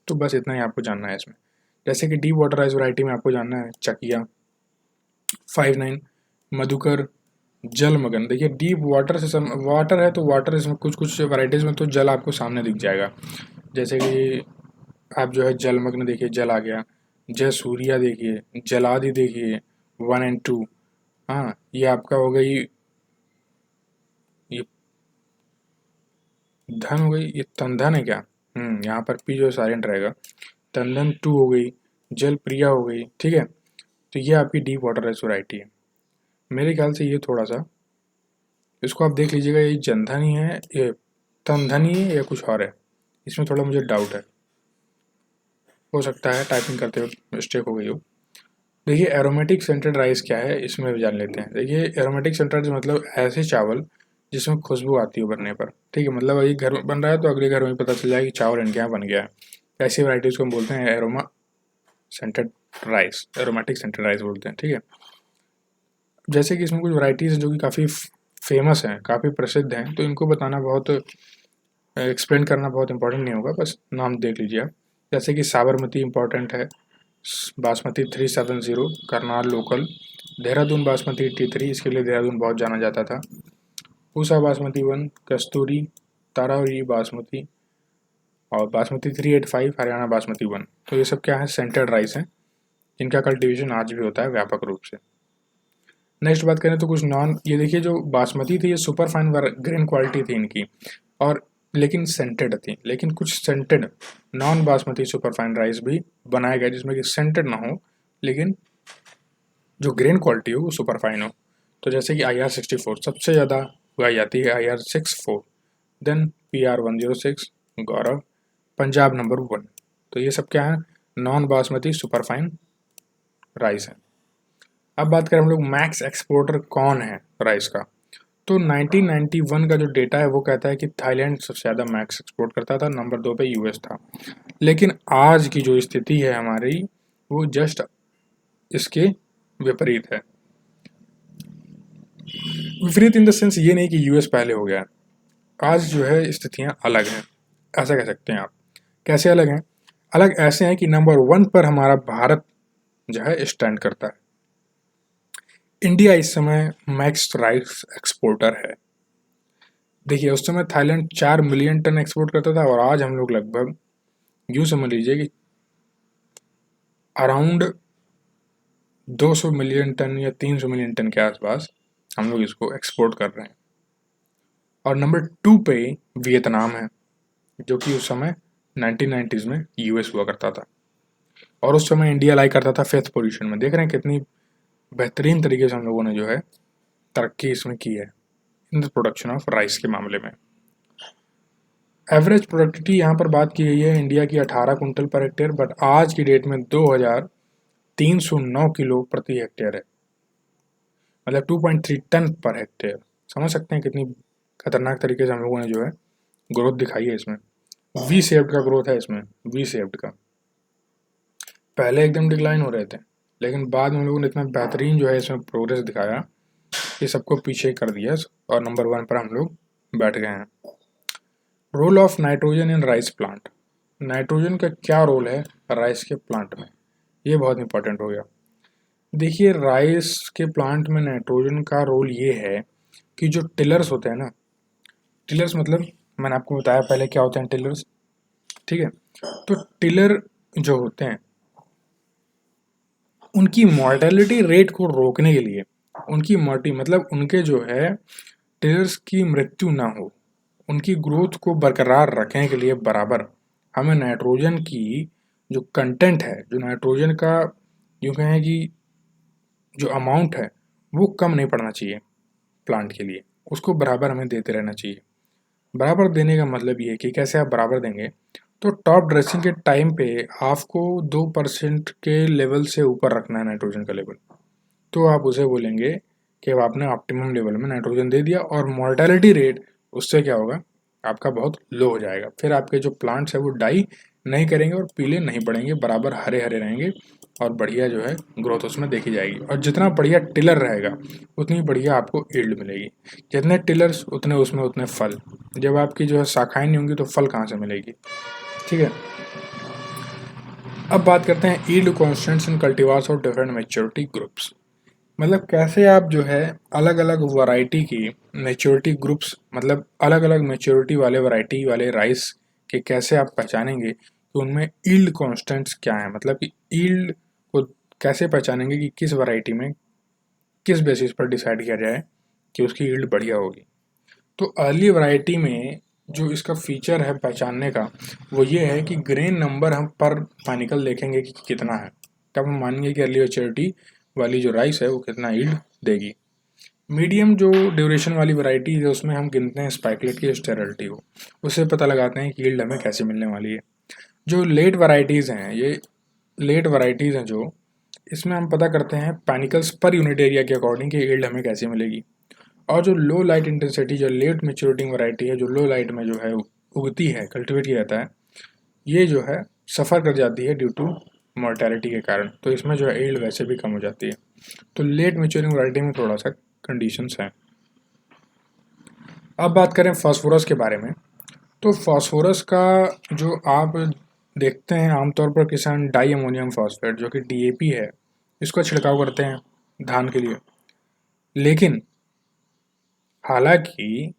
तो बस इतना ही आपको जानना है इसमें। जैसे कि डीप वाटर राइस वैरायटी में आपको जानना है चकिया, 59, मधुकर, जलमग्न। देखिए डीप वाटर से वाटर है तो वाटर इसमें कुछ कुछ वैरायटीज़ में तो जल आपको सामने दिख जाएगा, जैसे कि आप जो है जलमग्न देखिए, जल आ गया। जय सूर्या देखिए, जलादि देखिए 1 एंड 2। हाँ, ये आपका हो गई, ये धन हो गई, ये तंधन है क्या? यहाँ पर पी जो साइलेंट रहेगा। तंधन 2 हो गई, जल प्रिया हो गई। ठीक है, तो ये आपकी डीप वाटर राइस वैरायटी है। मेरे ख्याल से ये थोड़ा सा इसको आप देख लीजिएगा, ये जनधन ही है, ये तंधन ही है या कुछ और है, इसमें थोड़ा मुझे डाउट है, हो सकता है टाइपिंग करते हुए मिस्टेक हो गई हो। देखिए एरोमेटिक सेंटेड राइस क्या है, इसमें भी जान लेते हैं। देखिए एरोमेटिक सेंटेड राइस मतलब ऐसे चावल जिसमें खुशबू आती हो बनने पर। ठीक है, मतलब अभी घर में बन रहा है तो अगले घर में पता चल जाएगा कि चावल इनके यहाँ बन गया है। ऐसी वैराइटीज़ को हम बोलते हैं aroma scented rice, aromatic scented rice बोलते हैं। ठीक है, जैसे कि इसमें कुछ वैराइटीज़ हैं जो कि काफ़ी फेमस हैं, काफ़ी प्रसिद्ध हैं, तो इनको बताना बहुत, एक्सप्लेन करना बहुत इंपॉर्टेंट नहीं होगा, बस नाम देख लीजिए आप। जैसे कि साबरमती इंपॉर्टेंट है, बासमती 370 करनाल लोकल, देहरादून बासमती T3, इसके लिए देहरादून बहुत जाना जाता था। पूसा बासमती 1, कस्तूरी, तारावरी बासमती, और बासमती 385 हरियाणा बासमती 1। तो ये सब क्या है, सेंटेड राइस हैं, इनका कल्टीवेशन आज भी होता है व्यापक रूप से। नेक्स्ट बात करें तो कुछ नॉन, ये देखिए जो बासमती थी ये सुपर फाइन ग्रेन क्वालिटी थी इनकी, और लेकिन सेंटेड थी, लेकिन कुछ scented non basmati super fine rice भी बनाए गए जिसमें कि सेंटेड ना हो लेकिन जो ग्रेन क्वालिटी हो वो सुपर फाइन हो। तो जैसे कि IR64 सबसे ज़्यादा उगाई जाती है, IR64, देन PR106 गौरव, पंजाब नंबर 1। तो ये सब क्या है, non basmati super fine rice है। अब बात करें हम लोग मैक्स एक्सपोर्टर कौन है राइस का, तो 1991 का जो डेटा है वो कहता है कि थाईलैंड सबसे ज़्यादा मैक्स एक्सपोर्ट करता था, नंबर 2 पे US था। लेकिन आज की जो स्थिति है हमारी वो जस्ट इसके विपरीत है। विपरीत इन द सेंस ये नहीं कि US पहले हो गया, आज जो है स्थितियाँ अलग हैं, ऐसा कह सकते हैं आप। कैसे अलग हैं? अलग ऐसे हैं कि नंबर 1 पर हमारा भारत जो है स्टैंड करता है। इंडिया इस समय मैक्स राइस एक्सपोर्टर है। देखिए उस समय थाईलैंड 4 मिलियन टन एक्सपोर्ट करता था, और आज हम लोग लगभग यूँ समझ लीजिए कि अराउंड 200 मिलियन टन या 300 मिलियन टन के आसपास हम लोग इसको एक्सपोर्ट कर रहे हैं। और नंबर 2 पे वियतनाम है, जो कि उस समय 1990s में यूएस हुआ करता था, और उस समय इंडिया लाई करता था 5th पोजीशन में। देख रहे हैं कितनी बेहतरीन तरीके से हम लोगों ने जो है तरक्की इसमें की है in the production of rice के मामले में। एवरेज प्रोडक्टिविटी यहाँ पर बात की गई है इंडिया की 18 कुंटल पर हेक्टेयर, बट आज की डेट में 2309 किलो प्रति हेक्टेयर है, मतलब 2.3 टन पर हेक्टेयर। समझ सकते हैं कितनी खतरनाक तरीके से हम लोगों ने जो है ग्रोथ दिखाई है इसमें। वी शेप्ड का ग्रोथ है इसमें, वी शेप्ड का। पहले एकदम डिक्लाइन हो रहे थे, लेकिन बाद में हम लोगों ने इतना बेहतरीन जो है इसमें प्रोग्रेस दिखाया कि सबको पीछे कर दिया और नंबर 1 पर हम लोग बैठ गए हैं। Role of nitrogen in rice plant. Nitrogen का क्या रोल है राइस के प्लांट में, ये बहुत इंपॉर्टेंट हो गया। देखिए, राइस के प्लांट में नाइट्रोजन का रोल ये है कि जो टिलर्स होते हैं ना, टिलर्स मतलब मैंने आपको बताया पहले क्या होते हैं टिलर्स, ठीक है। तो टिलर जो होते हैं उनकी मॉर्टेलिटी रेट को रोकने के लिए, उनकी मॉर्टी मतलब उनके जो है टिलर्स की मृत्यु ना हो, उनकी ग्रोथ को बरकरार रखने के लिए बराबर हमें नाइट्रोजन की जो कंटेंट है, जो नाइट्रोजन का यूँ कहें कि जो अमाउंट है वो कम नहीं पड़ना चाहिए प्लांट के लिए, उसको बराबर हमें देते रहना चाहिए। बराबर देने का मतलब ये है कि कैसे आप बराबर देंगे, तो टॉप ड्रेसिंग के टाइम पे आपको 2% के लेवल से ऊपर रखना है नाइट्रोजन का लेवल, तो आप उसे बोलेंगे कि अब आपने ऑप्टिमम लेवल में नाइट्रोजन दे दिया, और मोर्टेलिटी रेट उससे क्या होगा आपका बहुत लो हो जाएगा। फिर आपके जो प्लांट्स है वो डाई नहीं करेंगे और पीले नहीं पड़ेंगे, बराबर हरे हरे रहेंगे और बढ़िया जो है ग्रोथ उसमें देखी जाएगी। और जितना बढ़िया टिलर रहेगा उतनी बढ़िया आपको यील्ड मिलेगी। जितने टिलर्स उतने उसमें उतने फल। जब आपकी जो है शाखाएं नहीं होंगी तो फल कहाँ से मिलेगी, ठीक है। अब बात करते हैं yield constants in cultivars of different maturity groups. मतलब कैसे आप जो है अलग अलग वैरायटी की मैच्योरिटी ग्रुप्स, मतलब अलग अलग मैच्योरिटी वाले वैरायटी वाले राइस के कैसे आप पहचानेंगे कि उनमें यील्ड कांस्टेंट्स क्या है, मतलब कि यील्ड को कैसे पहचानेंगे कि किस वैरायटी में किस बेसिस पर डिसाइड किया जाए कि उसकी यील्ड बढ़िया होगी। तो अर्ली वैरायटी में जो इसका फीचर है पहचानने का वो ये है कि ग्रेन नंबर हम पर पानिकल देखेंगे कि कितना है, तब हम मानेंगे कि अर्ली मैच्योरिटी वाली जो राइस है वो कितना यील्ड देगी। मीडियम जो ड्यूरेशन वाली वैरायटी है उसमें हम गिनते हैं स्पाइकलेट की स्टेरलिटी को, उससे पता लगाते हैं कि यील्ड हमें कैसे मिलने वाली है। जो लेट वैरायटीज़ हैं, ये लेट वैरायटीज़ हैं जो इसमें हम पता करते हैं पैनिकल्स पर यूनिट एरिया के अकॉर्डिंग कि यील्ड हमें कैसे मिलेगी। और जो लो लाइट इंटेंसिटी जो लेट मेच्योरिटिंग वैरायटी है, जो लो लाइट में जो है उगती है, कल्टिवेट किया जाता है, ये जो है सफ़र कर जाती है ड्यू टू मोर्टेलिटी के कारण, तो इसमें जो है यील्ड वैसे भी कम हो जाती है। तो लेट मेच्योरिंग वैरायटी में थोड़ा सा कंडीशंस हैं। अब बात करें फास्फोरस के बारे में, तो फास्फोरस का जो आप देखते हैं आमतौर पर किसान डाई अमोनियम फॉस्फेट जो कि डीएपी है, इसका छिड़काव करते हैं धान के लिए। लेकिन हालांकि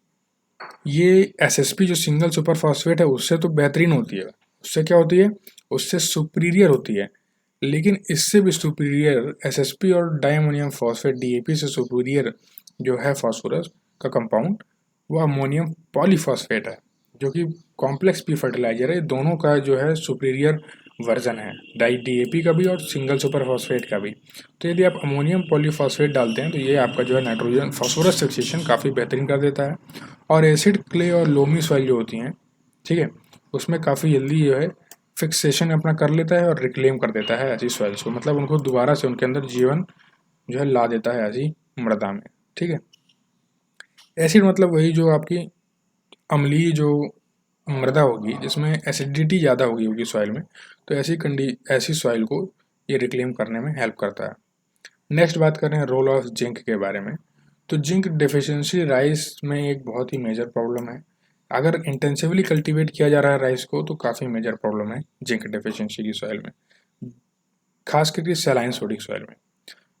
ये एसएसपी जो सिंगल सुपर फॉस्फेट है उससे तो बेहतरीन होती है, उससे क्या होती है, उससे सुपीरियर होती है। लेकिन इससे भी सुपीरियर एसएसपी और डायमोनियम फॉस्फेट डीएपी से सुपीरियर जो है फास्फोरस का कंपाउंड वो अमोनियम पॉलीफॉस्फेट है, जो कि कॉम्प्लेक्स पी फर्टिलाइजर है। दोनों का जो है सुपीरियर वर्जन है, डाई डीएपी का भी और सिंगल सुपर फॉस्फेट का भी। तो यदि आप अमोनियम पॉलीफॉस्फेट डालते हैं तो ये आपका जो है नाइट्रोजन फास्फोरस फिक्सेशन काफ़ी बेहतरीन कर देता है। और एसिड क्ले और लोमी सॉइल जो होती हैं, ठीक है, उसमें काफ़ी जल्दी जो है फिक्सेशन अपना कर लेता है और रिक्लेम कर देता है ऐसी सॉइल्स को, मतलब उनको दोबारा से उनके अंदर जीवन जो है ला देता है ऐसी मृदा में, ठीक है। एसिड मतलब वही जो आपकी अम्लीय जो मृदा होगी जिसमें एसिडिटी ज़्यादा होगी सॉइल में, तो ऐसी सॉइल को ये रिक्लेम करने में हेल्प करता है। नेक्स्ट बात करें रोल ऑफ जिंक के बारे में, तो जिंक डेफिशिएंसी राइस में एक बहुत ही मेजर प्रॉब्लम है। अगर इंटेंसिवली कल्टीवेट किया जा रहा है राइस को तो काफ़ी मेजर प्रॉब्लम है जिंक डेफिशिएंसी की सॉइल में, खास करके सैलाइन सोडिक सॉइल में।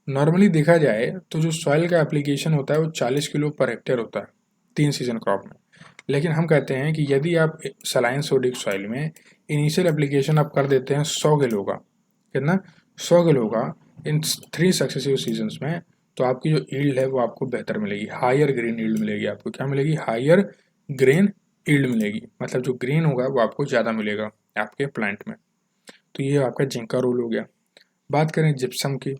नॉर्मली देखा जाए तो जो सॉइल का एप्लीकेशन होता है वो 40 किलो पर हेक्टेयर होता है 3 सीजन क्रॉप में। लेकिन हम कहते हैं कि यदि आप सलाइन सोडिक सॉइल में इनिशियल एप्लीकेशन आप कर देते हैं 100 किलो का, कितना 100 किलो का इन 3 सक्सेसिव सीजन्स में, तो आपकी जो यील्ड है वो आपको बेहतर मिलेगी, हायर ग्रेन यील्ड मिलेगी। आपको क्या मिलेगी, हायर ग्रेन ईल्ड मिलेगी, मतलब जो ग्रेन होगा वो आपको ज़्यादा मिलेगा आपके प्लांट में। तो ये आपका जिंक का रोल हो गया। बात करें जिप्सम की,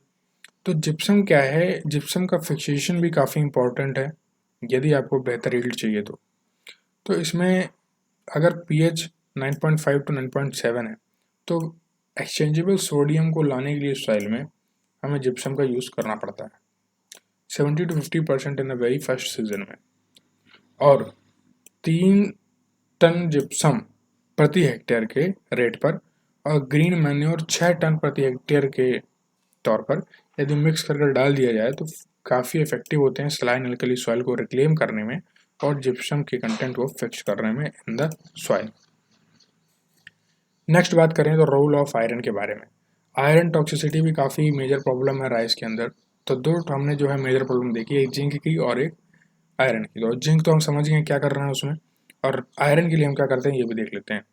तो जिप्सम क्या है, जिप्सम का फिक्सेशन भी काफ़ी इंपॉर्टेंट है यदि आपको बेहतर ईल्ड चाहिए तो इसमें अगर pH 9.5 टू 9.7 है तो एक्सचेंजेबल सोडियम को लाने के लिए सॉइल में हमें जिप्सम का यूज़ करना पड़ता है 70 to 50% in the very first season में, और 3 टन जिप्सम प्रति हेक्टेयर के रेट पर और ग्रीन मैन्योर 6 टन प्रति हेक्टेयर के तौर पर यदि मिक्स कर डाल दिया जाए तो काफ़ी इफेक्टिव होते हैं सलाइन अल्कली सॉइल को रिक्लेम करने में और जिप्सम के कंटेंट को फिक्स करने में इन द सॉइल। नेक्स्ट बात करें तो रोल ऑफ आयरन के बारे में। आयरन टॉक्सिसिटी भी काफ़ी मेजर प्रॉब्लम है राइस के अंदर। तो दो हमने जो है मेजर प्रॉब्लम देखी, एक जिंक की और एक आयरन की। तो जिंक तो हम समझ गए क्या कर रहे हैं उसमें, और आयरन के लिए हम क्या करते हैं ये भी देख लेते हैं।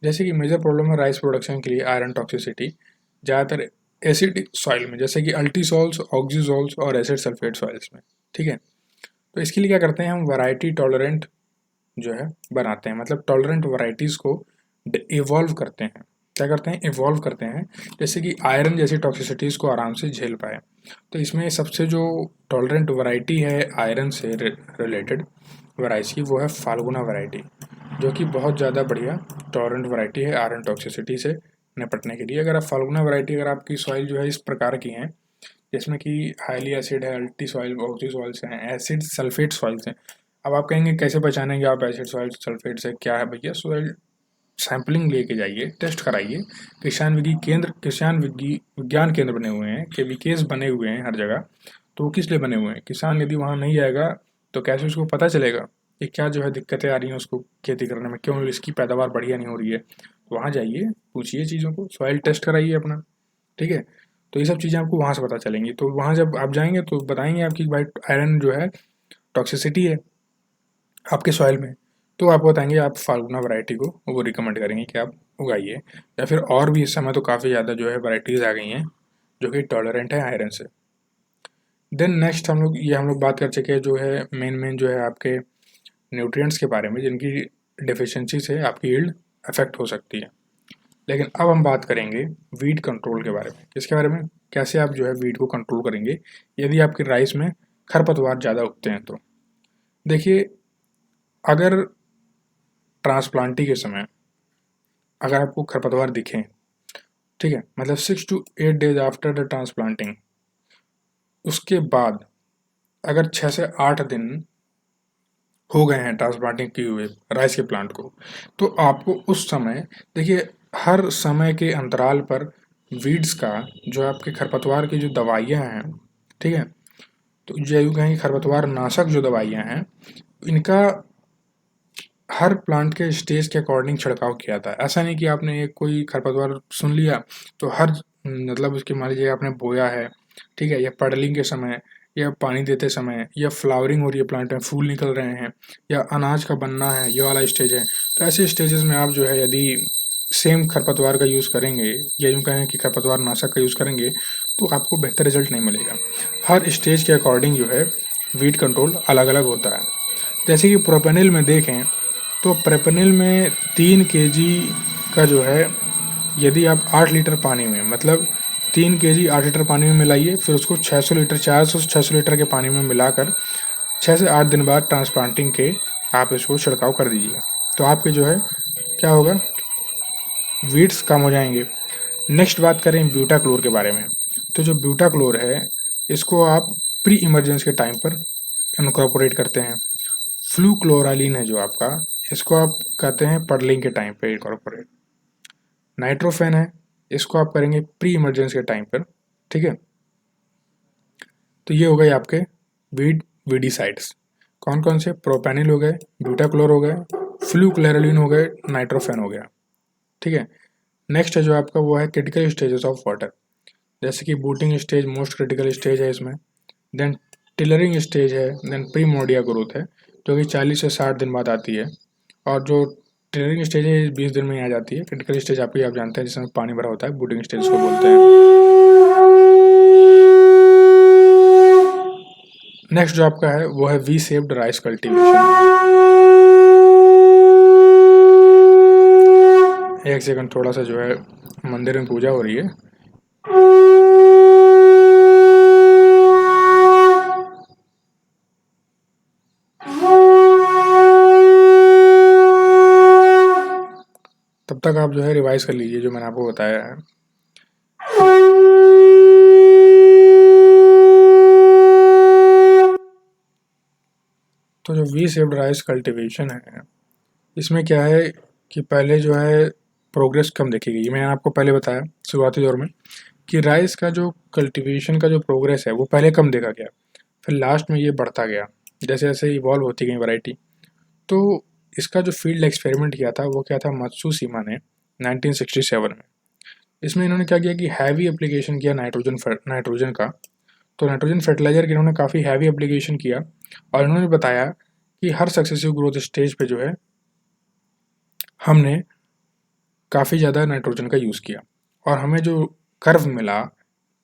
जैसे कि मेजर प्रॉब्लम है राइस प्रोडक्शन के लिए आयरन टॉक्सिसिटी ज़्यादातर एसिडिक सॉइल में, जैसे कि अल्टीसॉल्स, ऑक्सीसॉल्स और एसिड सल्फेट सॉइल्स में। ठीक है, तो इसके लिए क्या करते हैं हम, वैरायटी टॉलरेंट जो है बनाते हैं, मतलब टॉलरेंट वैरायटीज़ को इवॉल्व करते हैं। क्या करते हैं, इवॉल्व करते हैं, जैसे कि आयरन जैसी टॉक्सिसिटीज़ को आराम से झेल पाए। तो इसमें सबसे जो टॉलरेंट वैरायटी है आयरन से रिलेटेड वैराइटी की, वो है फाल्गुना वैरायटी, जो कि बहुत ज़्यादा बढ़िया टॉलरेंट वैरायटी है आयरन टॉक्सिसिटी से निपटने के लिए। अगर आप फाल्गुना वैरायटी, अगर आपकी सॉइल जो है इस प्रकार की है जिसमें कि हाईली एसिड है, अल्टी सॉइल, ऑक्सी सॉइल्स हैं, एसिड सल्फेट सॉइल्स हैं। अब आप कहेंगे कैसे पहचानेंगे आप एसिड सॉइल सल्फेट से, क्या है भैया, सॉइल सैंपलिंग लेके जाइए, टेस्ट कराइए। किसान विज्ञान केंद्र बने हुए हैं, केवीकेस बने हुए हैं हर जगह। तो वो किस लिए बने हुए हैं, किसान यदि वहाँ नहीं जाएगा तो कैसे उसको पता चलेगा कि क्या जो है दिक्कतें आ रही हैं उसको खेती करने में, क्यों इसकी पैदावार बढ़िया नहीं हो रही है। तो वहाँ जाइए, पूछिए चीज़ों को, सॉइल टेस्ट कराइए अपना। ठीक है, तो ये सब चीज़ें आपको वहाँ से पता चलेंगी। तो वहाँ जब आप जाएंगे तो बताएंगे आपकी भाई आयरन जो है टॉक्सिसिटी है आपके सॉइल में, तो आपको बताएंगे आप फाल्गुना वैरायटी को वो रिकमेंड करेंगे कि आप उगाइए। या फिर और भी इस समय तो काफ़ी ज़्यादा जो है वैरायटीज़ आ गई हैं जो कि टॉलरेंट है आयरन से। देन नेक्स्ट हम लोग बात कर चुके जो है मेन जो है आपके न्यूट्रिएंट्स के बारे में, जिनकी डिफिशियंसी से आपकी यील्ड अफेक्ट हो सकती है। लेकिन अब हम बात करेंगे वीड कंट्रोल के बारे में। किसके बारे में, कैसे आप जो है वीड को कंट्रोल करेंगे यदि आपके राइस में खरपतवार ज़्यादा उगते हैं। तो देखिए, अगर ट्रांसप्लांटिंग के समय अगर आपको खरपतवार दिखें, ठीक है, मतलब 6 to 8 days after the transplanting, उसके बाद अगर 6 से 8 दिन हो गए हैं ट्रांसप्लांटिंग किए हुए राइस के प्लांट को, तो आपको उस समय देखिए हर समय के अंतराल पर वीड्स का जो आपके खरपतवार की जो दवाइयाँ हैं, ठीक है, तो जो यूँ कहें कि खरपतवार नाशक जो दवाइयाँ हैं, इनका हर प्लांट के स्टेज के अकॉर्डिंग छिड़काव किया था। ऐसा नहीं कि आपने एक कोई खरपतवार सुन लिया तो हर मतलब उसके मान लीजिए आपने बोया है, ठीक है, या पडलिंग के समय, या पानी देते समय, या फ्लावरिंग हो रही है प्लांट में, फूल निकल रहे हैं, या अनाज का बनना है, ये वाला स्टेज है। तो ऐसे स्टेजेस में आप जो है यदि सेम खरपतवार का यूज़ करेंगे या यूँ कहें कि खरपतवार नाशक का यूज़ करेंगे तो आपको बेहतर रिजल्ट नहीं मिलेगा। हर स्टेज के अकॉर्डिंग जो है वीड कंट्रोल अलग अलग होता है। जैसे कि प्रोपेनिल में देखें तो प्रोपेनिल में 3 kg का जो है, यदि आप 8 लीटर पानी में, मतलब 3 kg 8 लीटर पानी में मिलाइए, फिर उसको 600 लीटर 400 से 600 लीटर के पानी में मिलाकर 6 से 8 दिन बाद ट्रांसप्लांटिंग के आप इसको छिड़काव कर दीजिए। तो आपके जो है क्या होगा, वीड्स कम हो जाएंगे। नेक्स्ट बात करें ब्यूटाक्लोर के बारे में। तो जो ब्यूटाक्लोर है इसको आप प्री इमरजेंसी के टाइम पर इनकॉर्पोरेट करते हैं। फ्लूक्लोरालिन है जो आपका, इसको आप कहते हैं पडलिंग के टाइम पे इनकॉर्पोरेट। नाइट्रोफेन है, इसको आप करेंगे प्री इमरजेंसी के टाइम पर। ठीक है, तो ये हो गए आपके वीडीसाइड्स। कौन कौन से, प्रोपेनिल हो गए, ब्यूटाक्लोर हो गए, फ्लूक्लोरालिन हो गए, नाइट्रोफेन हो गया। ठीक है, नेक्स्ट है जो आपका वो है क्रिटिकल स्टेजेस ऑफ वाटर, जैसे कि booting stage most critical stage है इसमें, देन टिलरिंग स्टेज है, देन प्रीमोडिया ग्रोथ है जो कि 40 से 60 दिन बाद आती है, और जो टिलरिंग स्टेज है 20 दिन में आ जाती है। क्रिटिकल स्टेज आप जानते हैं जिसमें पानी भरा होता है, बूटिंग स्टेज को बोलते हैं। नेक्स्ट जो आपका है वो है वी शेप्ड राइस कल्टीवेशन। एक सेकंड, थोड़ा सा जो है मंदिर में पूजा हो रही है। तब तक आप जो है रिवाइज कर लीजिए जो मैंने आपको बताया है। तो जो वी शेप्ड राइस कल्टीवेशन है, इसमें क्या है कि पहले जो है प्रोग्रेस कम देखी गई। मैंने आपको पहले बताया शुरुआती दौर में कि राइस का जो कल्टीवेशन का जो प्रोग्रेस है वो पहले कम देखा गया, फिर लास्ट में ये बढ़ता गया जैसे जैसे इवॉल्व होती गई वैरायटी। तो इसका जो फील्ड एक्सपेरिमेंट किया था वो क्या था, मत्सुशिमा ने 1967 में। इसमें इन्होंने क्या किया कि हैवी एप्लीकेशन किया नाइट्रोजन का। तो नाइट्रोजन फर्टिलाइजर की इन्होंने काफ़ी हैवी एप्लीकेशन किया और इन्होंने बताया कि हर सक्सेसिव ग्रोथ स्टेज पे जो है हमने काफ़ी ज़्यादा नाइट्रोजन का यूज़ किया और हमें जो कर्व मिला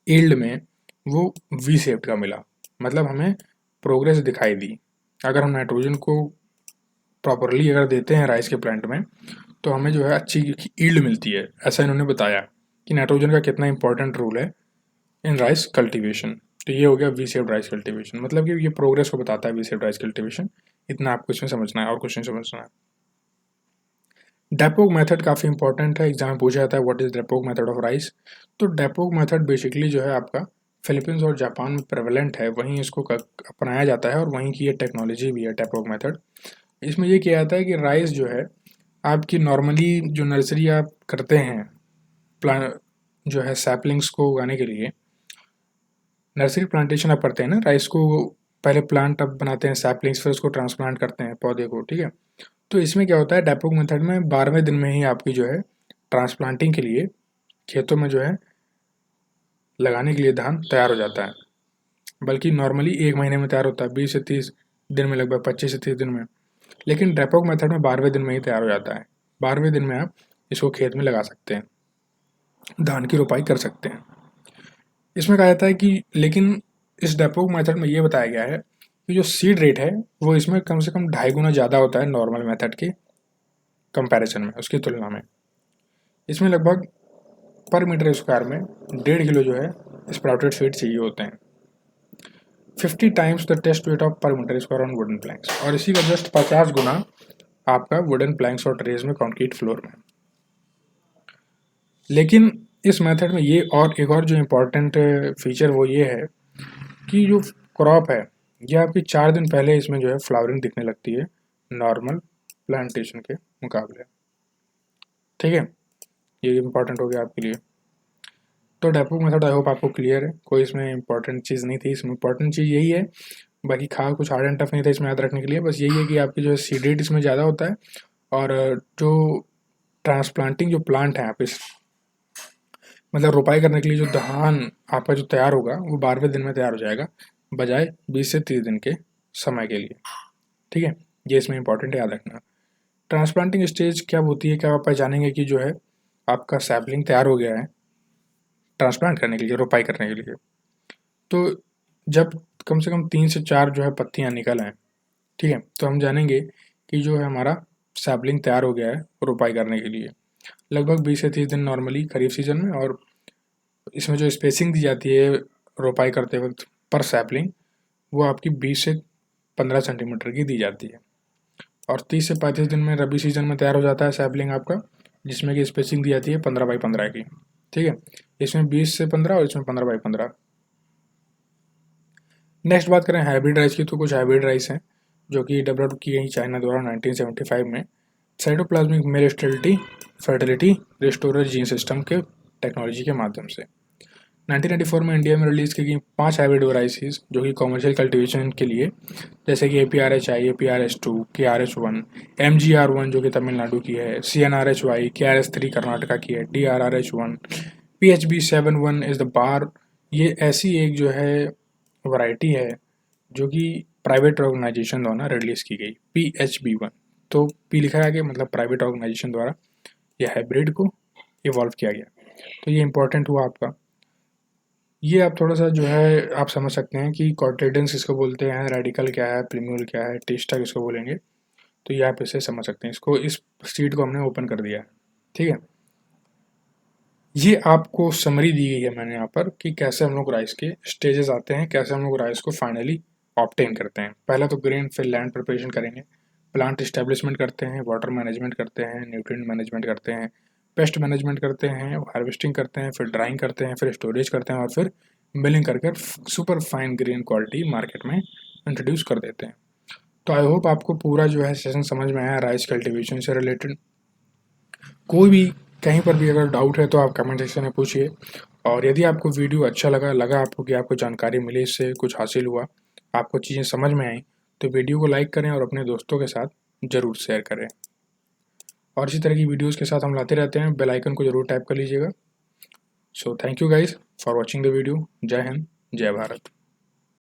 ईल्ड में वो वी शेप्ड का मिला। मतलब हमें प्रोग्रेस दिखाई दी। अगर हम नाइट्रोजन को प्रॉपरली अगर देते हैं राइस के प्लांट में तो हमें जो है अच्छी ईल्ड मिलती है। ऐसा इन्होंने बताया कि नाइट्रोजन का कितना इंपॉर्टेंट रोल है इन राइस कल्टीवेशन। तो ये हो गया वी शेप्ड राइस कल्टीवेशन, मतलब कि ये प्रोग्रेस को बताता है वी शेप्ड राइस कल्टीवेशन। इतना आपको इसमें समझना है और कुछ नहीं समझना है। डेपोक मेथड काफ़ी इंपॉर्टेंट है, एग्जाम में पूछा जाता है व्हाट इज डेपोक मेथड ऑफ राइस। तो डेपोक मेथड बेसिकली जो है आपका फिलीपींस और जापान में प्रेवलेंट है, वहीं इसको अपनाया जाता है और वहीं की ये टेक्नोलॉजी भी है डेपोक मेथड। इसमें ये किया जाता है कि राइस जो है आपकी नॉर्मली जो नर्सरी आप करते हैं प्लांट जो है सैपलिंग्स को उगाने के लिए, नर्सरी प्लांटेशन आप करते हैं ना राइस को, पहले प्लांट आप बनाते हैं सैपलिंग्स, फिर उसको ट्रांसप्लांट करते हैं पौधे को, ठीक है। तो इसमें क्या होता है डेपोक मेथड में 12वें दिन में ही आपकी जो है ट्रांसप्लांटिंग के लिए खेतों में जो है लगाने के लिए धान तैयार हो जाता है। बल्कि नॉर्मली 1 महीने में तैयार होता है, 20 से 30 दिन में, लगभग 25 से 30 दिन में। लेकिन डेपोक मेथड में 12वें दिन में ही तैयार हो जाता है। 12वें दिन में आप इसको खेत में लगा सकते हैं, धान की रोपाई कर सकते हैं। इसमें कहा जाता है कि लेकिन इस डेपोक मेथड में ये बताया गया है कि जो सीड रेट है वो इसमें कम से कम 2.5 गुना ज़्यादा होता है नॉर्मल मेथड के कंपैरिजन में, उसकी तुलना में। इसमें लगभग पर मीटर स्क्वायर में 1.5 किलो जो है स्प्राउटेड सीड चाहिए होते हैं। 50 times the test weight of per metre square on wooden planks, और इसी का जस्ट 50 गुना आपका वुडन प्लैंक्स और ट्रेज में कंक्रीट फ्लोर में। लेकिन इस मेथड में ये और एक और जो इम्पोर्टेंट फीचर वो ये है कि जो क्रॉप है ये आपकी 4 दिन पहले इसमें जो है फ्लावरिंग दिखने लगती है नॉर्मल प्लांटेशन के मुकाबले, ठीक है। ये इम्पोर्टेंट हो गया आपके लिए। तो डेपोक मेथड आई होप आपको क्लियर है, कोई इसमें इंपॉर्टेंट चीज़ नहीं थी। इसमें इंपॉर्टेंट चीज़ यही है, बाकी खास कुछ हार्ड एंड टफ नहीं था इसमें याद रखने के लिए। बस यही है कि आपकी जो है सीड रेट इसमें ज़्यादा होता है और जो ट्रांसप्लांटिंग जो प्लांट है आप इस मतलब रोपाई करने के लिए जो धान आपका जो तैयार होगा वो 12वें दिन में तैयार हो जाएगा, बजाय 20 से 30 दिन के समय के लिए, ठीक है। ये इसमें इंपॉर्टेंट याद रखना। ट्रांसप्लांटिंग स्टेज क्या होती है, क्या आप पहचानेंगे कि जो है आपका सैपलिंग तैयार हो गया है ट्रांसप्लांट करने के लिए, रोपाई करने के लिए। तो जब कम से कम 3 से 4 जो है पत्तियाँ निकल आएँ, ठीक है, तो हम जानेंगे कि जो है हमारा सैपलिंग तैयार हो गया है रोपाई करने के लिए। लगभग 20 से 30 दिन नॉर्मली खरीफ सीजन में, और इसमें जो स्पेसिंग दी जाती है रोपाई करते वक्त पर सैपलिंग वो आपकी 20 से 15 सेंटीमीटर की दी जाती है। और 30 से 35 दिन में रबी सीजन में तैयार हो जाता है सैपलिंग आपका, जिसमें कि स्पेसिंग दी जाती है 15 बाई 15 की, ठीक है। इसमें 20 से 15 और इसमें 15 बाई 15। नेक्स्ट बात करें हाइब्रिड राइस की, तो कुछ हाइब्रिड राइस हैं जो कि डेवलप की गई चाइना द्वारा 1975 में cytoplasmic male sterility fertility restorer gene system के टेक्नोलॉजी के माध्यम से। 1994 में इंडिया में रिलीज़ की गई 5 हाइब्रिड वैराइटीज़ जो कि कॉमर्शियल कल्टीवेशन के लिए, जैसे कि APRHI, APRS2, KRH1, MGR1 जो कि तमिलनाडु की है, CNRHY, KRS3 कर्नाटका की है, DRRH1, PHB71 is the bar. ये ऐसी एक जो है वैरायटी है जो कि प्राइवेट ऑर्गेनाइजेशन द्वारा रिलीज़ की गई, PHB1। तो P लिखा गया मतलब प्राइवेट ऑर्गेनाइजेशन द्वारा ये हाइब्रिड को इवॉल्व किया गया। तो ये इंपॉर्टेंट हुआ आपका। ये आप थोड़ा सा जो है आप समझ सकते हैं कि कॉन्ट्रेडेंस किसको बोलते हैं, रेडिकल क्या है, प्रीम्यूल क्या है, टेस्टा किसको बोलेंगे। तो ये आप इसे समझ सकते हैं। इसको इस सीट को हमने ओपन कर दिया है, ठीक है। ये आपको समरी दी गई है मैंने यहाँ पर कि कैसे हम लोग राइस के स्टेजेस आते हैं, कैसे हम लोग राइस को फाइनली ऑब्टेन करते हैं। पहला तो ग्रेन, फिर लैंड प्रिपरेशन करेंगे, प्लांट इस्टेब्लिशमेंट करते हैं, वाटर मैनेजमेंट करते हैं, न्यूट्रिएंट मैनेजमेंट करते हैं, पेस्ट मैनेजमेंट करते हैं, हार्वेस्टिंग करते हैं, फिर ड्राइंग करते हैं, फिर स्टोरेज करते हैं और फिर मिलिंग करके super fine grain quality market में इंट्रोड्यूस कर देते हैं। तो आई होप आपको पूरा जो है सेशन समझ में आया राइस कल्टीवेशन से रिलेटेड। कोई भी कहीं पर भी अगर डाउट है तो आप कमेंट सेक्शन में पूछिए। और यदि आपको वीडियो अच्छा लगा आपको कि आपको जानकारी मिली, इससे कुछ हासिल हुआ, आपको चीज़ें समझ में आई, तो वीडियो को लाइक करें और अपने दोस्तों के साथ ज़रूर शेयर करें। और इसी तरह की वीडियोज़ के साथ हम लाते रहते हैं, बेल आइकन को ज़रूर टैप कर लीजिएगा। So thank you guys for watching the video. जय हिंद, जय भारत।